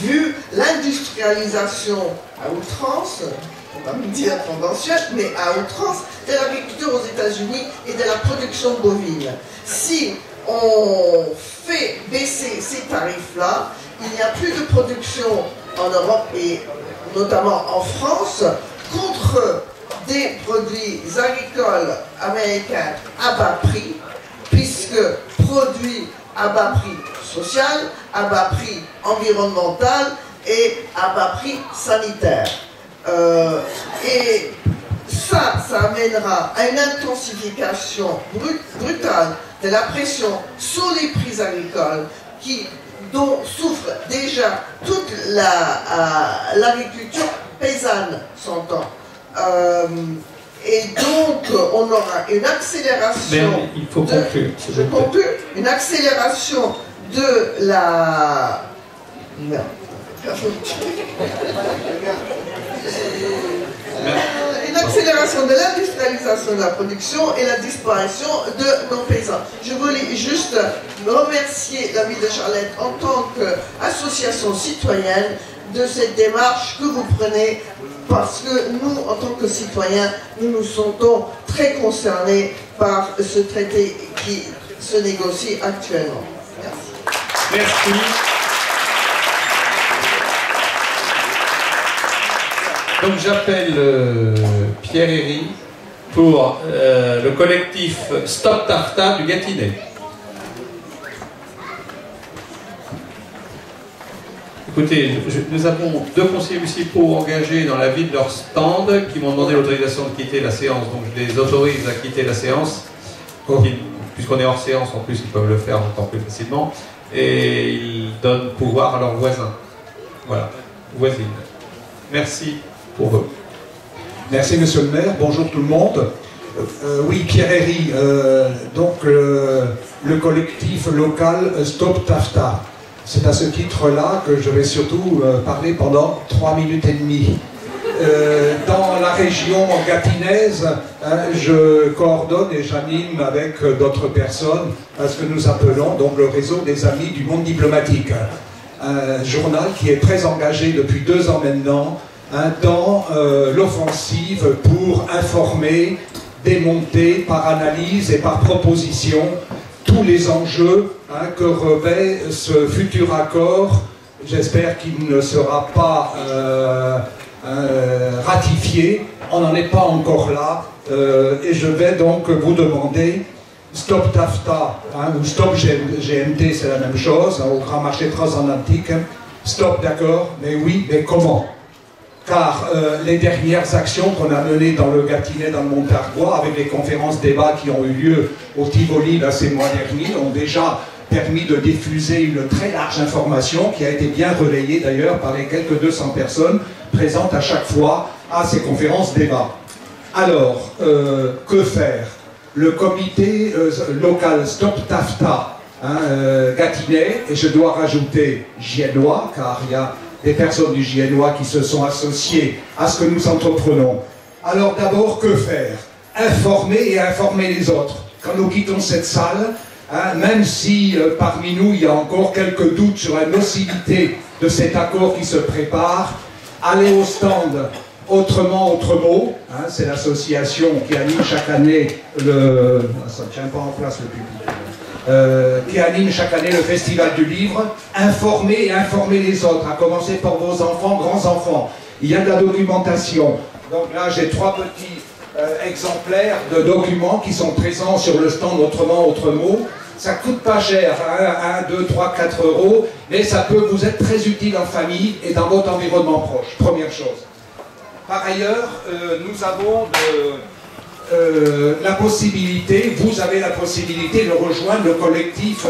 vu l'industrialisation à outrance, on va me dire tendancieuse, mais à outrance, de l'agriculture aux États-Unis et de la production bovine. Si on fait baisser ces tarifs-là, il n'y a plus de production en Europe et notamment en France contre des produits agricoles américains à bas prix, puisque produits à bas prix social, à bas prix environnemental et à bas prix sanitaire. Et ça amènera à une intensification brutale de la pression sur les prix agricoles dont souffre déjà toute l'agriculture paysanne, s'entend. Et donc, on aura une accélération... Mais il faut conclure. Je conclue. Une accélération de la... Non. Une accélération de l'industrialisation de la production et la disparition de nos paysans. Je voulais juste remercier l'ami de Charlette en tant qu'association citoyenne de cette démarche que vous prenez, parce que nous, en tant que citoyens, nous nous sentons très concernés par ce traité qui se négocie actuellement. Merci. Merci. Donc j'appelle Pierre Herry pour le collectif Stop TAFTA du Gâtinais. Écoutez, nous avons 2 conseillers municipaux engagés dans la vie de leur stand qui m'ont demandé l'autorisation de quitter la séance, donc je les autorise à quitter la séance. Puisqu'on est hors séance, en plus, ils peuvent le faire encore plus facilement. Et ils donnent pouvoir à leurs voisins. Voilà, voisines. Merci pour eux. Merci, monsieur le maire. Bonjour tout le monde. Oui, Pierre Herry, donc le collectif local Stop TAFTA. C'est à ce titre-là que je vais surtout parler pendant 3 minutes et demie. Dans la région gatinaise, je coordonne et j'anime avec d'autres personnes ce que nous appelons donc le réseau des amis du monde diplomatique. Un journal qui est très engagé depuis 2 ans maintenant dans l'offensive pour informer, démonter par analyse et par proposition tous les enjeux que revêt ce futur accord. J'espère qu'il ne sera pas ratifié. On n'en est pas encore là. Et je vais donc vous demander Stop TAFTA, hein, ou Stop GMT, c'est la même chose, hein, au grand marché transatlantique. Stop, d'accord, mais oui, mais comment? Car les dernières actions qu'on a menées dans le Gâtinais, dans le Montargois, avec les conférences débats qui ont eu lieu au Tivoli là, ces mois derniers, ont déjà permis de diffuser une très large information qui a été bien relayée d'ailleurs par les quelques 200 personnes présentes à chaque fois à ces conférences débats. Alors, que faire? Le comité local Stop TAFTA, hein, Gâtinais, et je dois rajouter Giennois, car il y a des personnes du Giennois qui se sont associées à ce que nous entreprenons. Alors d'abord, que faire? Informer et informer les autres. Quand nous quittons cette salle, hein, même si parmi nous il y a encore quelques doutes sur la nocivité de cet accord qui se prépare, allez au stand Autrement, Autrement, hein, c'est l'association qui anime chaque année le... Ça ne tient pas en place le public. Qui anime chaque année le Festival du Livre. Informer et informer les autres, à commencer par vos enfants, grands-enfants. Il y a de la documentation. Donc là, j'ai 3 petits exemplaires de documents qui sont présents sur le stand Autrement, Autrement. Ça coûte pas cher, hein, 1, 2, 3, 4 euros, mais ça peut vous être très utile en famille et dans votre environnement proche. Première chose. Par ailleurs, nous avons la possibilité, vous avez la possibilité de rejoindre le collectif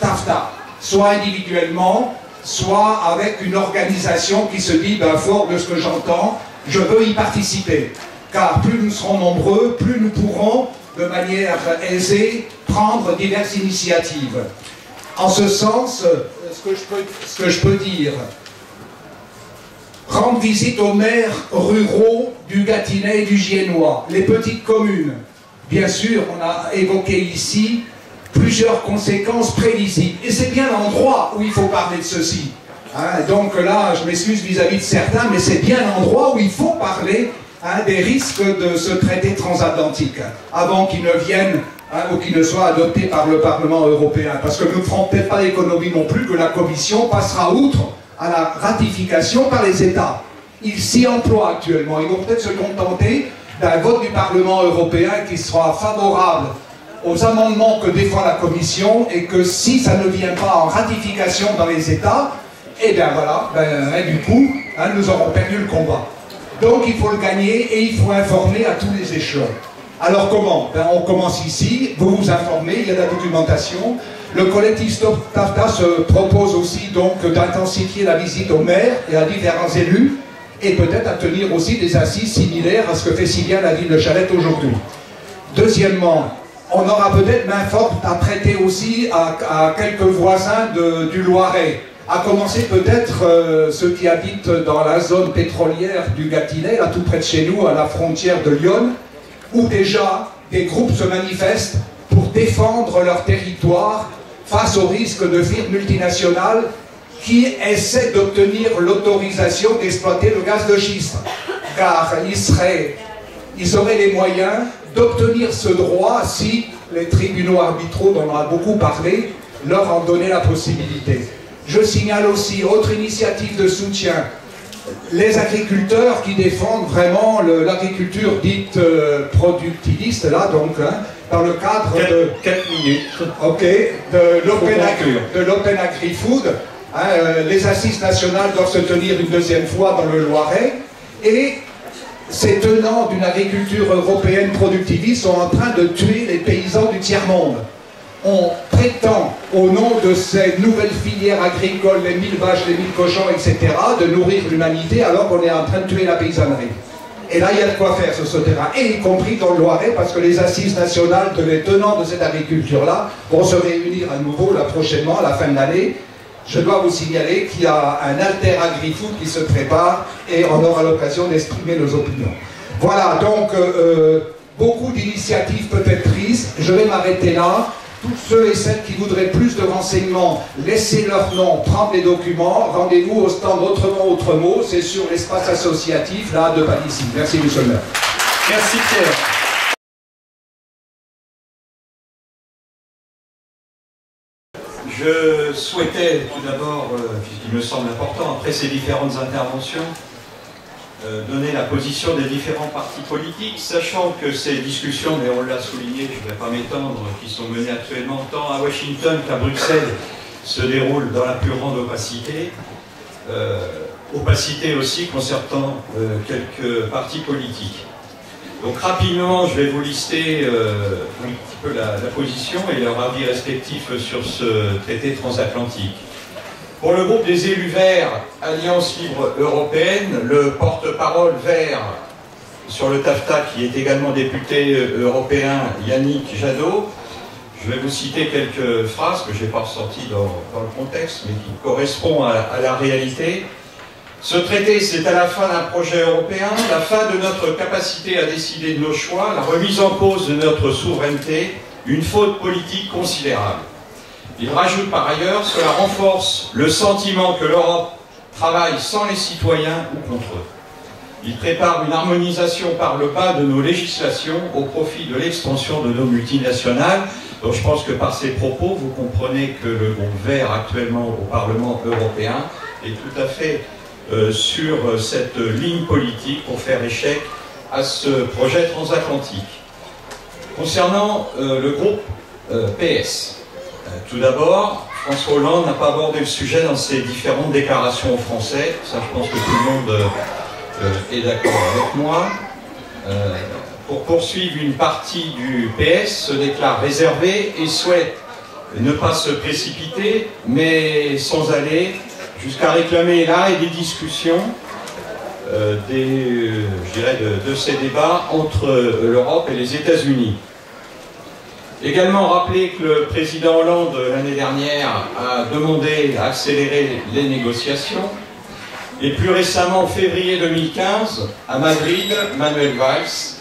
TAFTA, soit individuellement, soit avec une organisation qui se dit, ben, fort de ce que j'entends, je veux y participer. Car plus nous serons nombreux, plus nous pourrons, de manière aisée, prendre diverses initiatives. En ce sens, ce que je peux dire, rendre visite aux maires ruraux du Gâtinais et du Giennois, les petites communes. Bien sûr, on a évoqué ici plusieurs conséquences prévisibles. Et c'est bien l'endroit où il faut parler de ceci. Hein, donc là, je m'excuse vis-à-vis de certains, mais c'est bien l'endroit où il faut parler, hein, des risques de ce traité transatlantique, avant qu'il ne vienne, hein, ou qu'il ne soit adopté par le Parlement européen. Parce que nous ne ferons peut-être pas l'économie non plus que la Commission passera outre à la ratification par les États. Ils s'y emploient actuellement. Ils vont peut-être se contenter d'un vote du Parlement européen qui sera favorable aux amendements que défend la Commission, et que si ça ne vient pas en ratification dans les États, et bien voilà, du coup, hein, nous aurons perdu le combat. Donc il faut le gagner et il faut informer à tous les échelons. Alors comment? On commence ici, vous vous informez, il y a de la documentation. Le collectif Stop TAFTA se propose aussi donc d'intensifier la visite aux maires et à différents élus, et peut-être à tenir aussi des assises similaires à ce que fait si bien la ville de Chalette aujourd'hui. Deuxièmement, on aura peut-être main forte à prêter aussi à quelques voisins du Loiret, à commencer peut-être ceux qui habitent dans la zone pétrolière du Gâtinais, là tout près de chez nous, à la frontière de Lyon, où déjà des groupes se manifestent pour défendre leur territoire face au risque de firmes multinationales qui essaient d'obtenir l'autorisation d'exploiter le gaz de schiste. Car ils auraient les moyens d'obtenir ce droit si les tribunaux arbitraux, dont on a beaucoup parlé, leur en donnaient la possibilité. Je signale aussi, autre initiative de soutien, les agriculteurs qui défendent vraiment l'agriculture dite productiviste, là donc, hein, dans le cadre de 4 minutes. Ok, de l'Open Agri-Food. Hein, les assises nationales doivent se tenir une deuxième fois dans le Loiret, et ces tenants d'une agriculture européenne productiviste sont en train de tuer les paysans du tiers-monde. On prétend, au nom de ces nouvelles filières agricoles, les 1000 vaches, les 1000 cochons, etc., de nourrir l'humanité, alors qu'on est en train de tuer la paysannerie. Et là, il y a de quoi faire sur ce terrain, et y compris dans le Loiret, parce que les assises nationales de les tenants de cette agriculture-là vont se réunir à nouveau là, prochainement, à la fin de l'année. Je dois vous signaler qu'il y a un alter agri-food qui se prépare, et on aura l'occasion d'exprimer nos opinions. Voilà, donc, beaucoup d'initiatives peut-être prises. Je vais m'arrêter là. Tous ceux et celles qui voudraient plus de renseignements, laissez leur nom, prendre les documents, rendez-vous au stand Autrement, c'est sur l'espace associatif, là, de Palissy. Merci, monsieur le maire. Merci, Pierre. Je souhaitais tout d'abord, puisqu'il me semble important, après ces différentes interventions, donner la position des différents partis politiques, sachant que ces discussions, mais on l'a souligné, je ne vais pas m'étendre, qui sont menées actuellement tant à Washington qu'à Bruxelles, se déroulent dans la plus grande opacité. Opacité aussi concernant quelques partis politiques. Donc rapidement, je vais vous lister un petit peu la position et leur avis respectif sur ce traité transatlantique. Pour le groupe des élus verts, Alliance Libre Européenne, le porte-parole vert sur le TAFTA, qui est également député européen, Yannick Jadot, je vais vous citer quelques phrases que je n'ai pas ressorties dans le contexte, mais qui correspondent à la réalité. Ce traité, c'est à la fin d'un projet européen, la fin de notre capacité à décider de nos choix, la remise en cause de notre souveraineté, une faute politique considérable. Il rajoute par ailleurs, cela renforce le sentiment que l'Europe travaille sans les citoyens ou contre eux. Il prépare une harmonisation par le bas de nos législations au profit de l'extension de nos multinationales. Donc je pense que par ces propos, vous comprenez que le groupe vert actuellement au Parlement européen est tout à fait sur cette ligne politique pour faire échec à ce projet transatlantique. Concernant le groupe PS, tout d'abord, François Hollande n'a pas abordé le sujet dans ses différentes déclarations aux Français. Ça, je pense que tout le monde est d'accord avec moi. Pour poursuivre, une partie du PS se déclare réservée et souhaite ne pas se précipiter, mais sans aller jusqu'à réclamer l'arrêt des discussions je dirais de ces débats entre l'Europe et les États-Unis. Également rappeler que le président Hollande, l'année dernière, a demandé à accélérer les négociations. Et plus récemment, en février 2015, à Madrid, Manuel Valls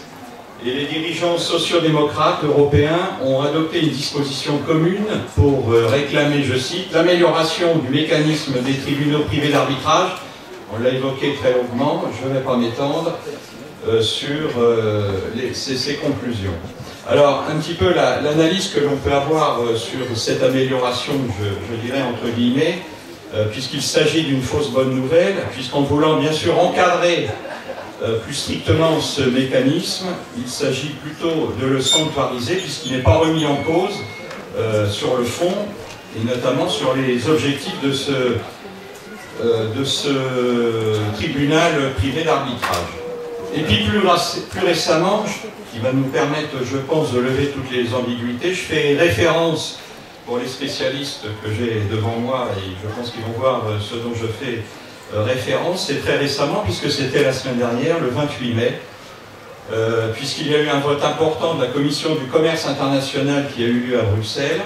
et les dirigeants sociodémocrates européens ont adopté une disposition commune pour réclamer, je cite, l'amélioration du mécanisme des tribunaux privés d'arbitrage. On l'a évoqué très longuement, je ne vais pas m'étendre sur ces conclusions. Alors, un petit peu l'analyse que l'on peut avoir sur cette amélioration, je dirais entre guillemets, puisqu'il s'agit d'une fausse bonne nouvelle, puisqu'en voulant bien sûr encadrer plus strictement ce mécanisme, il s'agit plutôt de le sanctuariser, puisqu'il n'est pas remis en cause sur le fond, et notamment sur les objectifs de ce tribunal privé d'arbitrage. Et puis plus récemment, qui va nous permettre, je pense, de lever toutes les ambiguïtés, je fais référence, pour les spécialistes que j'ai devant moi, et je pense qu'ils vont voir ce dont je fais référence, c'est très récemment, puisque c'était la semaine dernière, le 28 mai, puisqu'il y a eu un vote important de la Commission du commerce international qui a eu lieu à Bruxelles,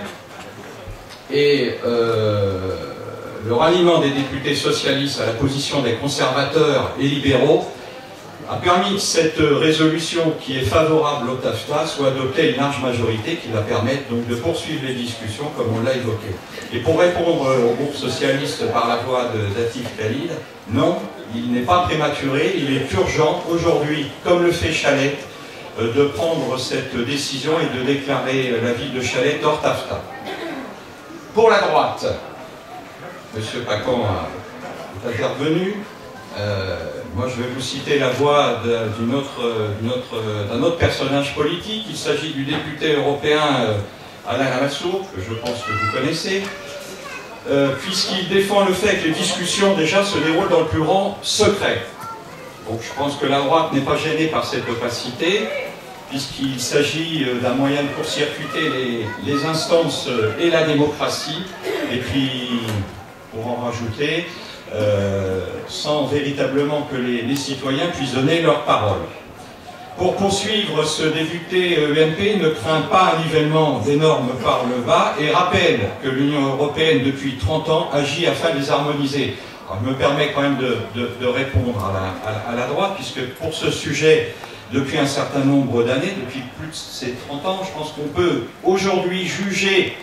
et le ralliement des députés socialistes à la position des conservateurs et libéraux a permis que cette résolution qui est favorable au TAFTA soit adoptée à une large majorité qui va permettre donc de poursuivre les discussions comme on l'a évoqué. Et pour répondre au groupe socialiste par la voix d'Atif Khalid, non, il n'est pas prématuré, il est urgent aujourd'hui, comme le fait Chalais, de prendre cette décision et de déclarer la ville de Chalais hors TAFTA. Pour la droite, M. Pacan est intervenu. Moi, je vais vous citer la voix d'un autre personnage politique. Il s'agit du député européen Alain Lamassoure, que je pense que vous connaissez, puisqu'il défend le fait que les discussions déjà se déroulent dans le plus grand secret. Donc je pense que la droite n'est pas gênée par cette opacité, puisqu'il s'agit d'un moyen de court-circuiter les instances et la démocratie, et puis, pour en rajouter, sans véritablement que les citoyens puissent donner leur parole. Pour poursuivre, ce député EMP ne craint pas un nivellement des normes par le bas et rappelle que l'Union européenne, depuis 30 ans, agit afin de les harmoniser. Alors, je me permets quand même de répondre à la droite, puisque pour ce sujet, depuis un certain nombre d'années, depuis plus de ces 30 ans, je pense qu'on peut aujourd'hui juger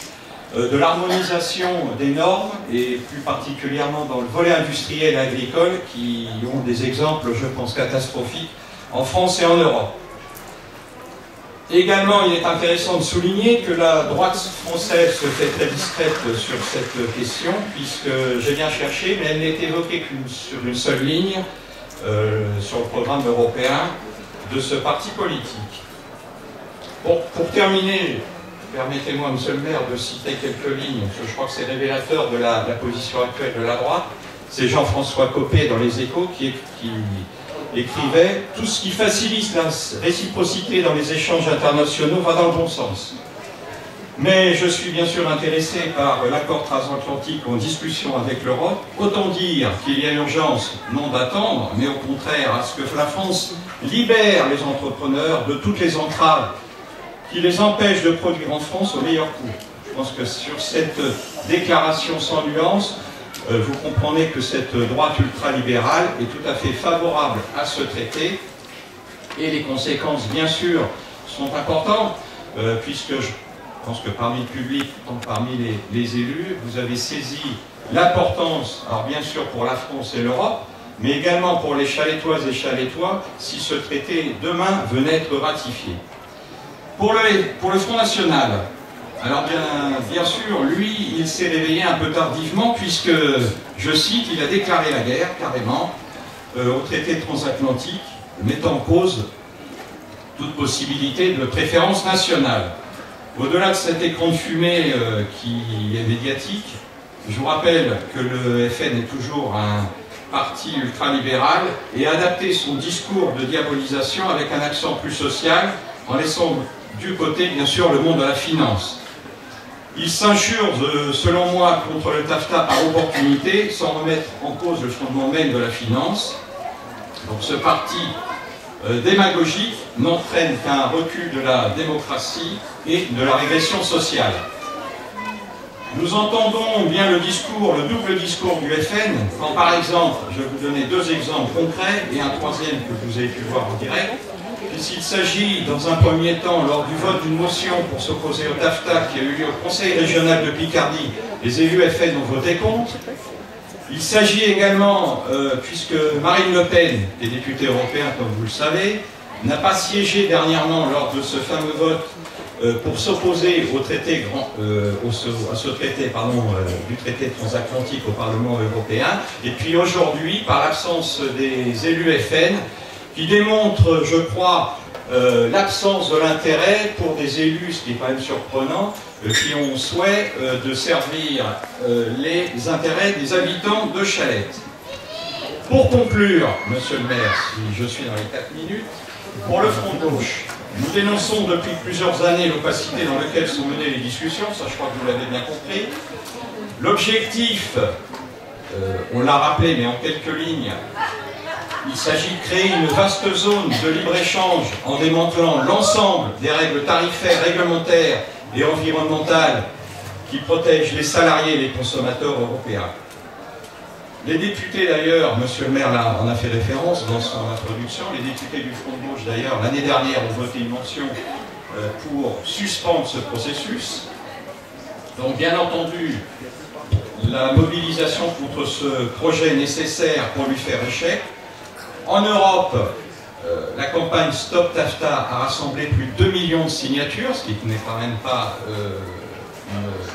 de l'harmonisation des normes, et plus particulièrement dans le volet industriel et agricole, qui ont des exemples, je pense, catastrophiques en France et en Europe. Également, il est intéressant de souligner que la droite française se fait très discrète sur cette question, puisque j'ai bien cherché, mais elle n'est évoquée qu'une sur une seule ligne, sur le programme européen de ce parti politique. Bon, pour terminer, permettez-moi, monsieur le maire, de citer quelques lignes, parce que je crois que c'est révélateur de la position actuelle de la droite. C'est Jean-François Copé dans Les Échos qui écrivait « Tout ce qui facilite la réciprocité dans les échanges internationaux va dans le bon sens. Mais je suis bien sûr intéressé par l'accord transatlantique en discussion avec l'Europe. Autant dire qu'il y a urgence, non d'attendre, mais au contraire à ce que la France libère les entrepreneurs de toutes les entraves qui les empêchent de produire en France au meilleur coût. » Je pense que sur cette déclaration sans nuance, vous comprenez que cette droite ultralibérale est tout à fait favorable à ce traité et les conséquences, bien sûr, sont importantes, puisque je pense que parmi le public, donc parmi les élus, vous avez saisi l'importance, alors bien sûr pour la France et l'Europe, mais également pour les Chalettoises et Chalettois, si ce traité demain venait être ratifié. Pour le Front National, alors bien sûr, lui, il s'est réveillé un peu tardivement puisque, je cite, il a déclaré la guerre, carrément, au traité transatlantique, mettant en cause toute possibilité de préférence nationale. Au-delà de cet écran de fumée qui est médiatique, je vous rappelle que le FN est toujours un parti ultralibéral et a adapté son discours de diabolisation avec un accent plus social, en laissant du côté, bien sûr, le monde de la finance. Il s'insurge, selon moi, contre le TAFTA par opportunité, sans remettre en cause le fondement même de la finance. Donc ce parti démagogique n'entraîne qu'un recul de la démocratie et de la régression sociale. Nous entendons bien le double discours du FN, quand par exemple, je vais vous donner deux exemples concrets et un troisième que vous avez pu voir en direct. Puisqu'il s'agit, dans un premier temps, lors du vote d'une motion pour s'opposer au TAFTA qui a eu lieu au Conseil régional de Picardie, les élus FN ont voté contre. Il s'agit également, puisque Marine Le Pen, qui est députée européenne, comme vous le savez, n'a pas siégé dernièrement lors de ce fameux vote pour s'opposer au traité du traité transatlantique au Parlement européen. Et puis aujourd'hui, par l'absence des élus FN, qui démontre, je crois, l'absence de l'intérêt pour des élus, ce qui est quand même surprenant, qui ont souhait de servir les intérêts des habitants de Chalette. Pour conclure, monsieur le maire, si je suis dans les 4 minutes, pour le Front de gauche, nous dénonçons depuis plusieurs années l'opacité dans laquelle sont menées les discussions, ça je crois que vous l'avez bien compris. L'objectif, on l'a rappelé, mais en quelques lignes, il s'agit de créer une vaste zone de libre-échange en démantelant l'ensemble des règles tarifaires, réglementaires et environnementales qui protègent les salariés et les consommateurs européens. Les députés d'ailleurs, monsieur le maire en a fait référence dans son introduction, les députés du Front de gauche d'ailleurs, l'année dernière ont voté une motion pour suspendre ce processus. Donc bien entendu, la mobilisation contre ce projet est nécessaire pour lui faire échec. En Europe, la campagne Stop TAFTA a rassemblé plus de 2 millions de signatures, ce qui n'est quand même pas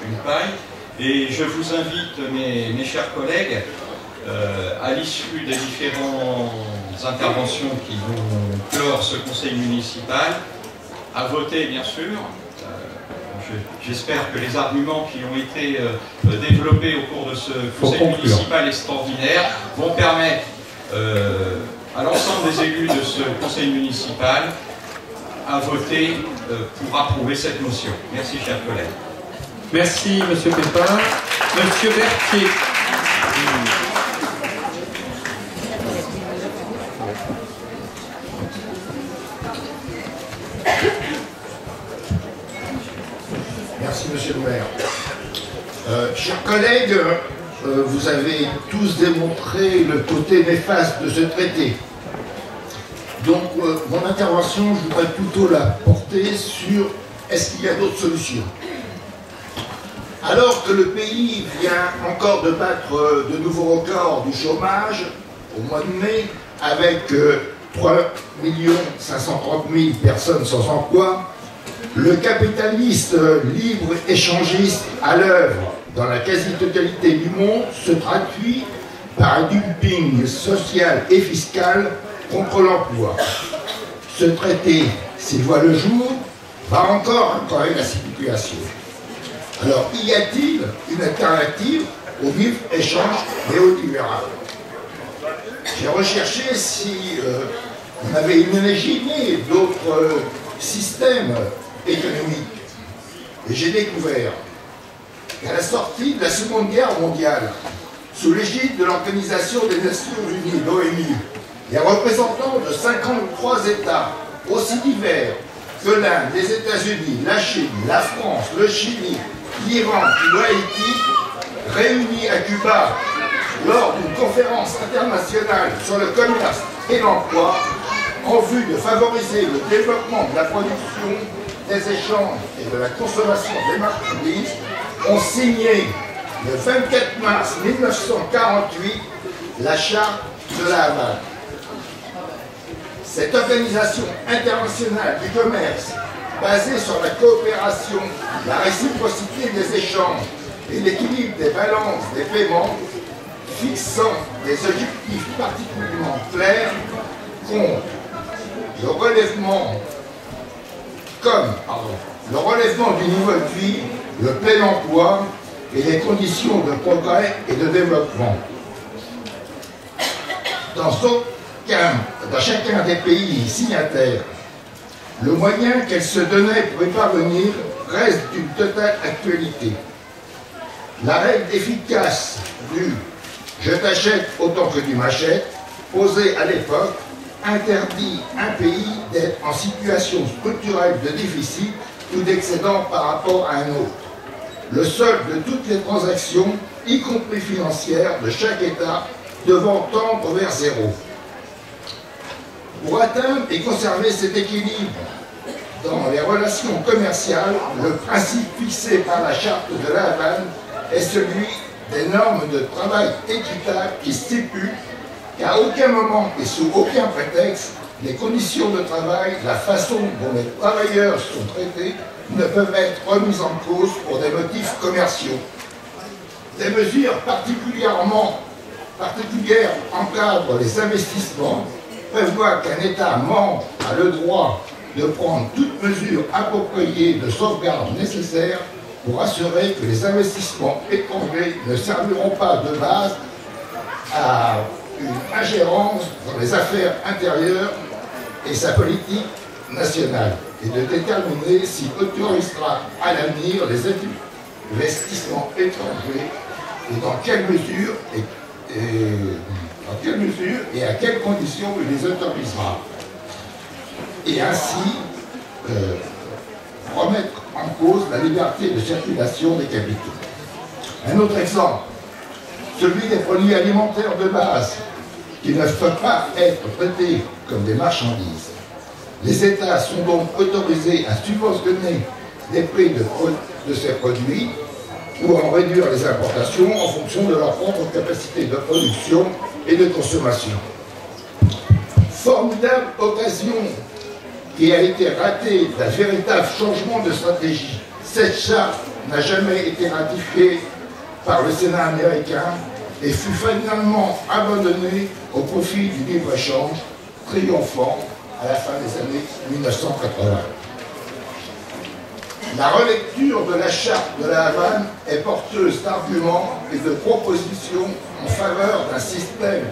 une paille. Et je vous invite, mes chers collègues, à l'issue des différentes interventions qui vont clore ce conseil municipal, à voter bien sûr. J'espère que les arguments qui ont été développés au cours de ce conseil municipal extraordinaire vont permettre à l'ensemble des élus de ce conseil municipal à voter pour approuver cette motion. Merci, chers collègues. Merci, monsieur Pépin. Monsieur Berthier. Merci, monsieur le maire. Chers collègues, vous avez tous démontré le côté néfaste de ce traité. Donc, mon intervention, je voudrais plutôt la porter sur est-ce qu'il y a d'autres solutions? Alors que le pays vient encore de battre de nouveaux records du chômage au mois de mai, avec 3 530 000 personnes sans emploi, le capitaliste libre échangiste à l'œuvre dans la quasi-totalité du monde se traduit par un dumping social et fiscal contre l'emploi. Ce traité, s'il voit le jour, va encore aggraver la situation. Alors, y a-t-il une alternative au libre-échange néolibéral? J'ai recherché si on avait imaginé d'autres systèmes économiques. Et j'ai découvert qu'à la sortie de la Seconde Guerre mondiale, sous l'égide de l'Organisation des Nations Unies, l'ONU, les représentants de 53 États, aussi divers que l'Inde, les États-Unis, la Chine, la France, le Chili, l'Iran, l'Haïti, réunis à Cuba lors d'une conférence internationale sur le commerce et l'emploi, en vue de favoriser le développement de la production, des échanges et de la consommation des marchandises, ont signé le 24 mars 1948 la Charte de la Havane. Cette organisation internationale du commerce, basée sur la coopération, la réciprocité des échanges et l'équilibre des balances des paiements, fixant des objectifs particulièrement clairs, compte le relèvement du niveau de vie, le plein emploi et les conditions de progrès et de développement. Dans chacun des pays signataires, le moyen qu'elle se donnait pour y parvenir reste d'une totale actualité. La règle efficace du « je t'achète autant que tu m'achètes » posée à l'époque interdit un pays d'être en situation structurelle de déficit ou d'excédent par rapport à un autre. Le solde de toutes les transactions, y compris financières, de chaque État devant tendre vers zéro. Pour atteindre et conserver cet équilibre dans les relations commerciales, le principe fixé par la Charte de la Havane est celui des normes de travail équitable qui stipulent qu'à aucun moment et sous aucun prétexte, les conditions de travail, la façon dont les travailleurs sont traités ne peuvent être remises en cause pour des motifs commerciaux. Des mesures particulières encadrent les investissements, prévoient qu'un État membre a le droit de prendre toute mesure appropriée de sauvegarde nécessaire pour assurer que les investissements étrangers ne serviront pas de base à une ingérence dans les affaires intérieures et sa politique nationale, et de déterminer s'il autorisera à l'avenir les investissements étrangers et dans quelle mesure et à quelles conditions il les autorisera. Et ainsi remettre en cause la liberté de circulation des capitaux. Un autre exemple, celui des produits alimentaires de base qui ne peuvent pas être traités comme des marchandises. Les États sont donc autorisés à subventionner les prix de ces produits ou à en réduire les importations en fonction de leur propre capacité de production et de consommation. Formidable occasion qui a été ratée d'un véritable changement de stratégie. Cette charte n'a jamais été ratifiée par le Sénat américain et fut finalement abandonnée au profit du libre-échange, triomphant à la fin des années 1980. La relecture de la Charte de la Havane est porteuse d'arguments et de propositions en faveur d'un système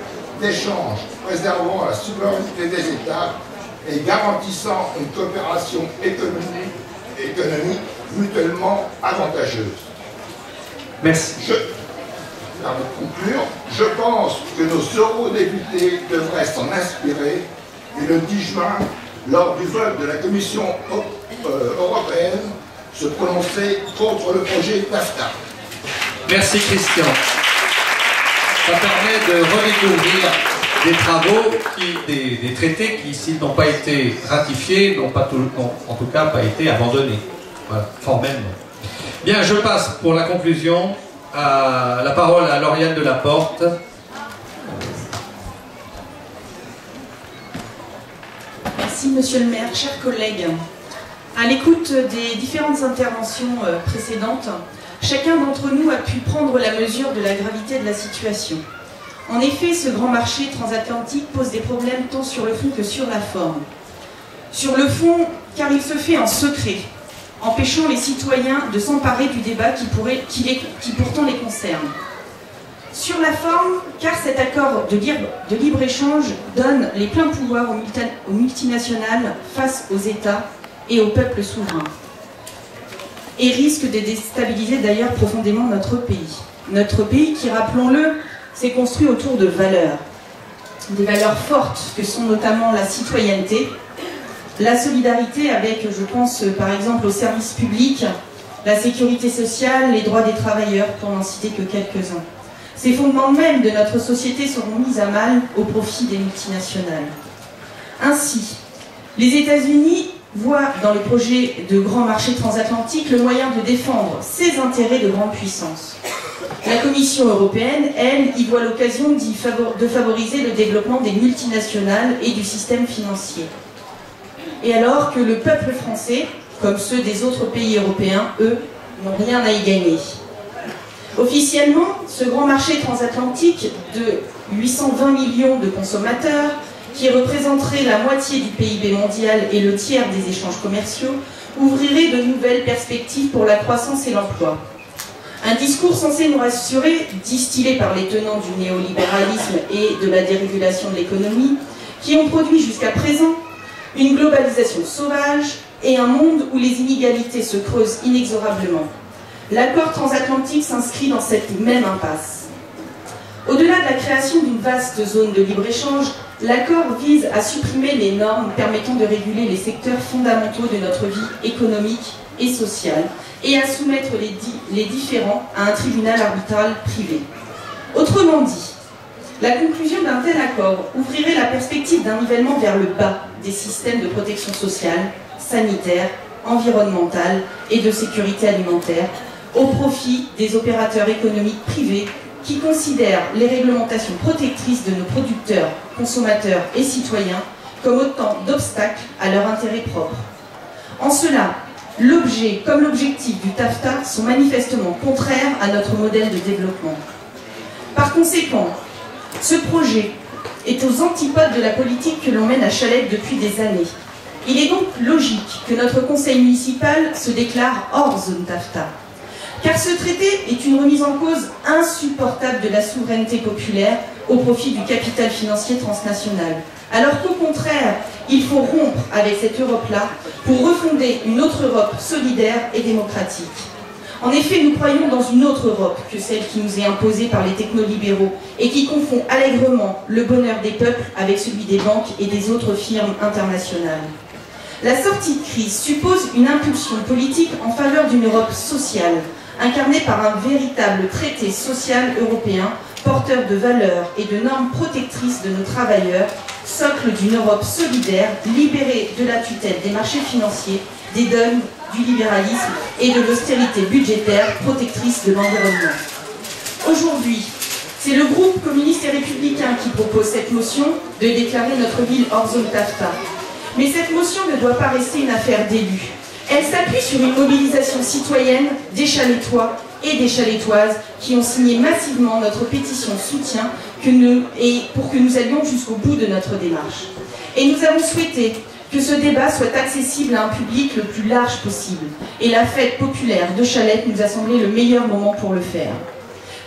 d'échange préservant la souveraineté des États et garantissant une coopération économique mutuellement avantageuse. Merci. Avant de conclure, je pense que nos eurodéputés devraient s'en inspirer et le 10 juin, lors du vote de la Commission européenne, se prononcer contre le projet TAFTA. Merci Christian. Ça permet de redécouvrir des travaux, des traités qui, s'ils n'ont pas été ratifiés, n'ont en tout cas pas été abandonnés, voilà, formellement. Bien, je passe pour la conclusion la parole à Lauriane Delaporte. Merci Monsieur le maire, chers collègues. À l'écoute des différentes interventions précédentes, chacun d'entre nous a pu prendre la mesure de la gravité de la situation. En effet, ce grand marché transatlantique pose des problèmes tant sur le fond que sur la forme. Sur le fond, car il se fait en secret, empêchant les citoyens de s'emparer du débat qui pourtant les concerne. Sur la forme, car cet accord de libre-échange donne les pleins pouvoirs aux multinationales face aux États et aux peuples souverains, et risque de déstabiliser d'ailleurs profondément notre pays. Notre pays qui, rappelons-le, s'est construit autour de valeurs. Des valeurs fortes que sont notamment la citoyenneté, la solidarité avec, je pense par exemple aux services publics, la sécurité sociale, les droits des travailleurs, pour n'en citer que quelques-uns. Ces fondements mêmes de notre société seront mis à mal au profit des multinationales. Ainsi, les États-Unis voient dans le projet de grand marché transatlantique le moyen de défendre ses intérêts de grande puissance. La Commission européenne, elle, y voit l'occasion de favoriser le développement des multinationales et du système financier. Et alors que le peuple français, comme ceux des autres pays européens, eux, n'ont rien à y gagner. Officiellement, ce grand marché transatlantique de 820 millions de consommateurs, qui représenterait la moitié du PIB mondial et le tiers des échanges commerciaux, ouvrirait de nouvelles perspectives pour la croissance et l'emploi. Un discours censé nous rassurer, distillé par les tenants du néolibéralisme et de la dérégulation de l'économie, qui ont produit jusqu'à présent une globalisation sauvage et un monde où les inégalités se creusent inexorablement. L'accord transatlantique s'inscrit dans cette même impasse. Au-delà de la création d'une vaste zone de libre-échange, l'accord vise à supprimer les normes permettant de réguler les secteurs fondamentaux de notre vie économique et sociale et à soumettre les différends à un tribunal arbitral privé. Autrement dit, la conclusion d'un tel accord ouvrirait la perspective d'un nivellement vers le bas des systèmes de protection sociale, sanitaire, environnementale et de sécurité alimentaire au profit des opérateurs économiques privés qui considèrent les réglementations protectrices de nos producteurs, consommateurs et citoyens comme autant d'obstacles à leur intérêt propre. En cela, l'objet comme l'objectif du TAFTA sont manifestement contraires à notre modèle de développement. Par conséquent, ce projet est aux antipodes de la politique que l'on mène à Chalette depuis des années. Il est donc logique que notre conseil municipal se déclare hors zone TAFTA. Car ce traité est une remise en cause insupportable de la souveraineté populaire au profit du capital financier transnational. Alors qu'au contraire, il faut rompre avec cette Europe-là pour refonder une autre Europe solidaire et démocratique. En effet, nous croyons dans une autre Europe que celle qui nous est imposée par les technolibéraux et qui confond allègrement le bonheur des peuples avec celui des banques et des autres firmes internationales. La sortie de crise suppose une impulsion politique en faveur d'une Europe sociale, incarnée par un véritable traité social européen, porteur de valeurs et de normes protectrices de nos travailleurs, socle d'une Europe solidaire, libérée de la tutelle des marchés financiers, des dogmes, du libéralisme et de l'austérité budgétaire protectrice de l'environnement. Aujourd'hui, c'est le groupe communiste et républicain qui propose cette motion de déclarer notre ville hors zone TAFTA. Mais cette motion ne doit pas rester une affaire d'élus. Elle s'appuie sur une mobilisation citoyenne des Chalettois et des Chalettoises qui ont signé massivement notre pétition soutien pour que nous allions jusqu'au bout de notre démarche. Et nous avons souhaité que ce débat soit accessible à un public le plus large possible. Et la fête populaire de Chalette nous a semblé le meilleur moment pour le faire.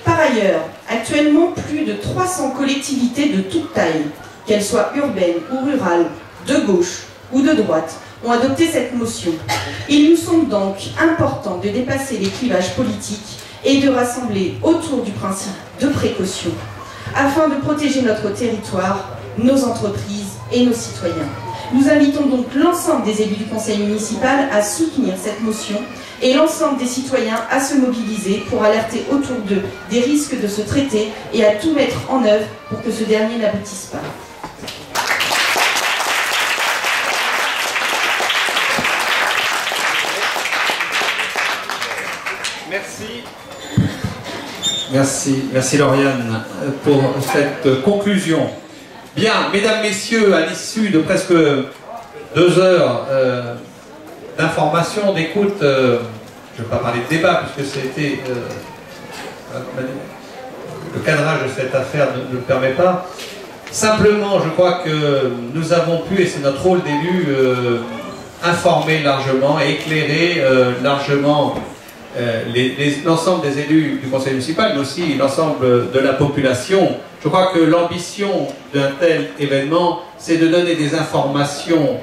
Par ailleurs, actuellement, plus de 300 collectivités de toute taille, qu'elles soient urbaines ou rurales, de gauche ou de droite, ont adopté cette motion. Il nous semble donc important de dépasser les clivages politiques et de rassembler autour du principe de précaution, afin de protéger notre territoire, nos entreprises et nos citoyens. Nous invitons donc l'ensemble des élus du conseil municipal à soutenir cette motion et l'ensemble des citoyens à se mobiliser pour alerter autour d'eux des risques de ce traité et à tout mettre en œuvre pour que ce dernier n'aboutisse pas. Merci Lauriane pour cette conclusion. Bien, mesdames, messieurs, à l'issue de presque 2 heures d'information, d'écoute, je ne vais pas parler de débat puisque c'était le cadrage de cette affaire ne le permet pas. Simplement, je crois que nous avons pu, et c'est notre rôle d'élu, informer largement et éclairer largement l'ensemble des élus du conseil municipal, mais aussi l'ensemble de la population. Je crois que l'ambition d'un tel événement, c'est de donner des informations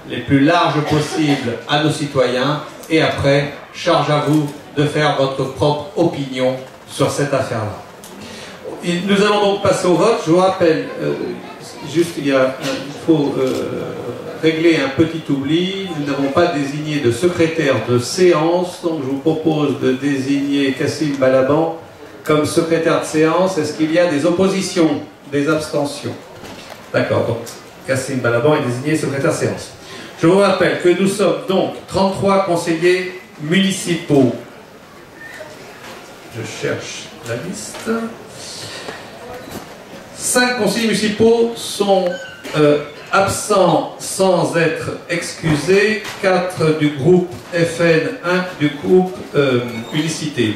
les plus larges possibles à nos citoyens, et après, charge à vous de faire votre propre opinion sur cette affaire-là. Nous allons donc passer au vote. Je vous rappelle, juste il faut régler un petit oubli. Nous n'avons pas désigné de secrétaire de séance, donc je vous propose de désigner Kassim Balaban comme secrétaire de séance. Est-ce qu'il y a des oppositions, des abstentions? D'accord, donc Kassim Balaban est désigné secrétaire de séance. Je vous rappelle que nous sommes donc 33 conseillers municipaux. Je cherche la liste. 5 conseillers municipaux sont absents sans être excusés, 4 du groupe FN, 1 du groupe Unicité.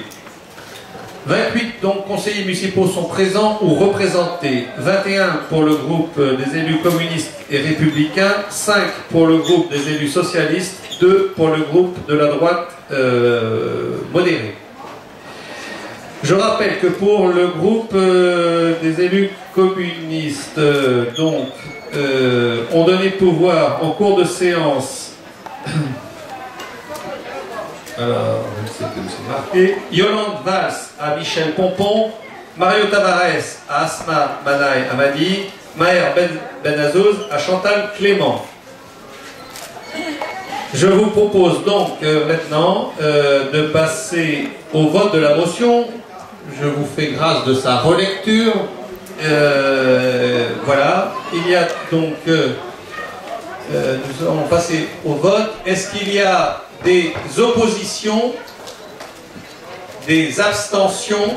28 donc conseillers municipaux sont présents ou représentés, 21 pour le groupe des élus communistes et républicains, 5 pour le groupe des élus socialistes, 2 pour le groupe de la droite modérée. Je rappelle que pour le groupe des élus communistes, ont donné pouvoir en cours de séance, alors, je sais que c'est marqué, Yolande Valls à Michel Pompon, Mario Tavares à Asma Manaï Amadi, Maher Benazouz à Chantal Clément. Je vous propose donc maintenant de passer au vote de la motion. Je vous fais grâce de sa relecture. Voilà. Il y a donc... nous allons passer au vote. Est-ce qu'il y a des oppositions, des abstentions,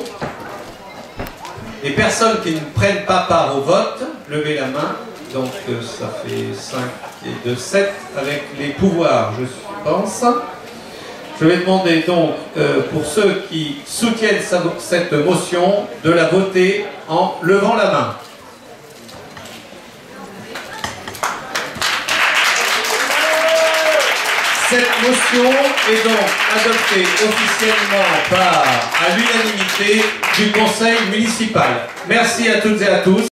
des personnes qui ne prennent pas part au vote? Levez la main. Donc ça fait 5 et 2, 7 avec les pouvoirs, je pense. Je vais demander donc, pour ceux qui soutiennent cette motion, de la voter en levant la main. Cette motion est donc adoptée officiellement à l'unanimité du conseil municipal. Merci à toutes et à tous.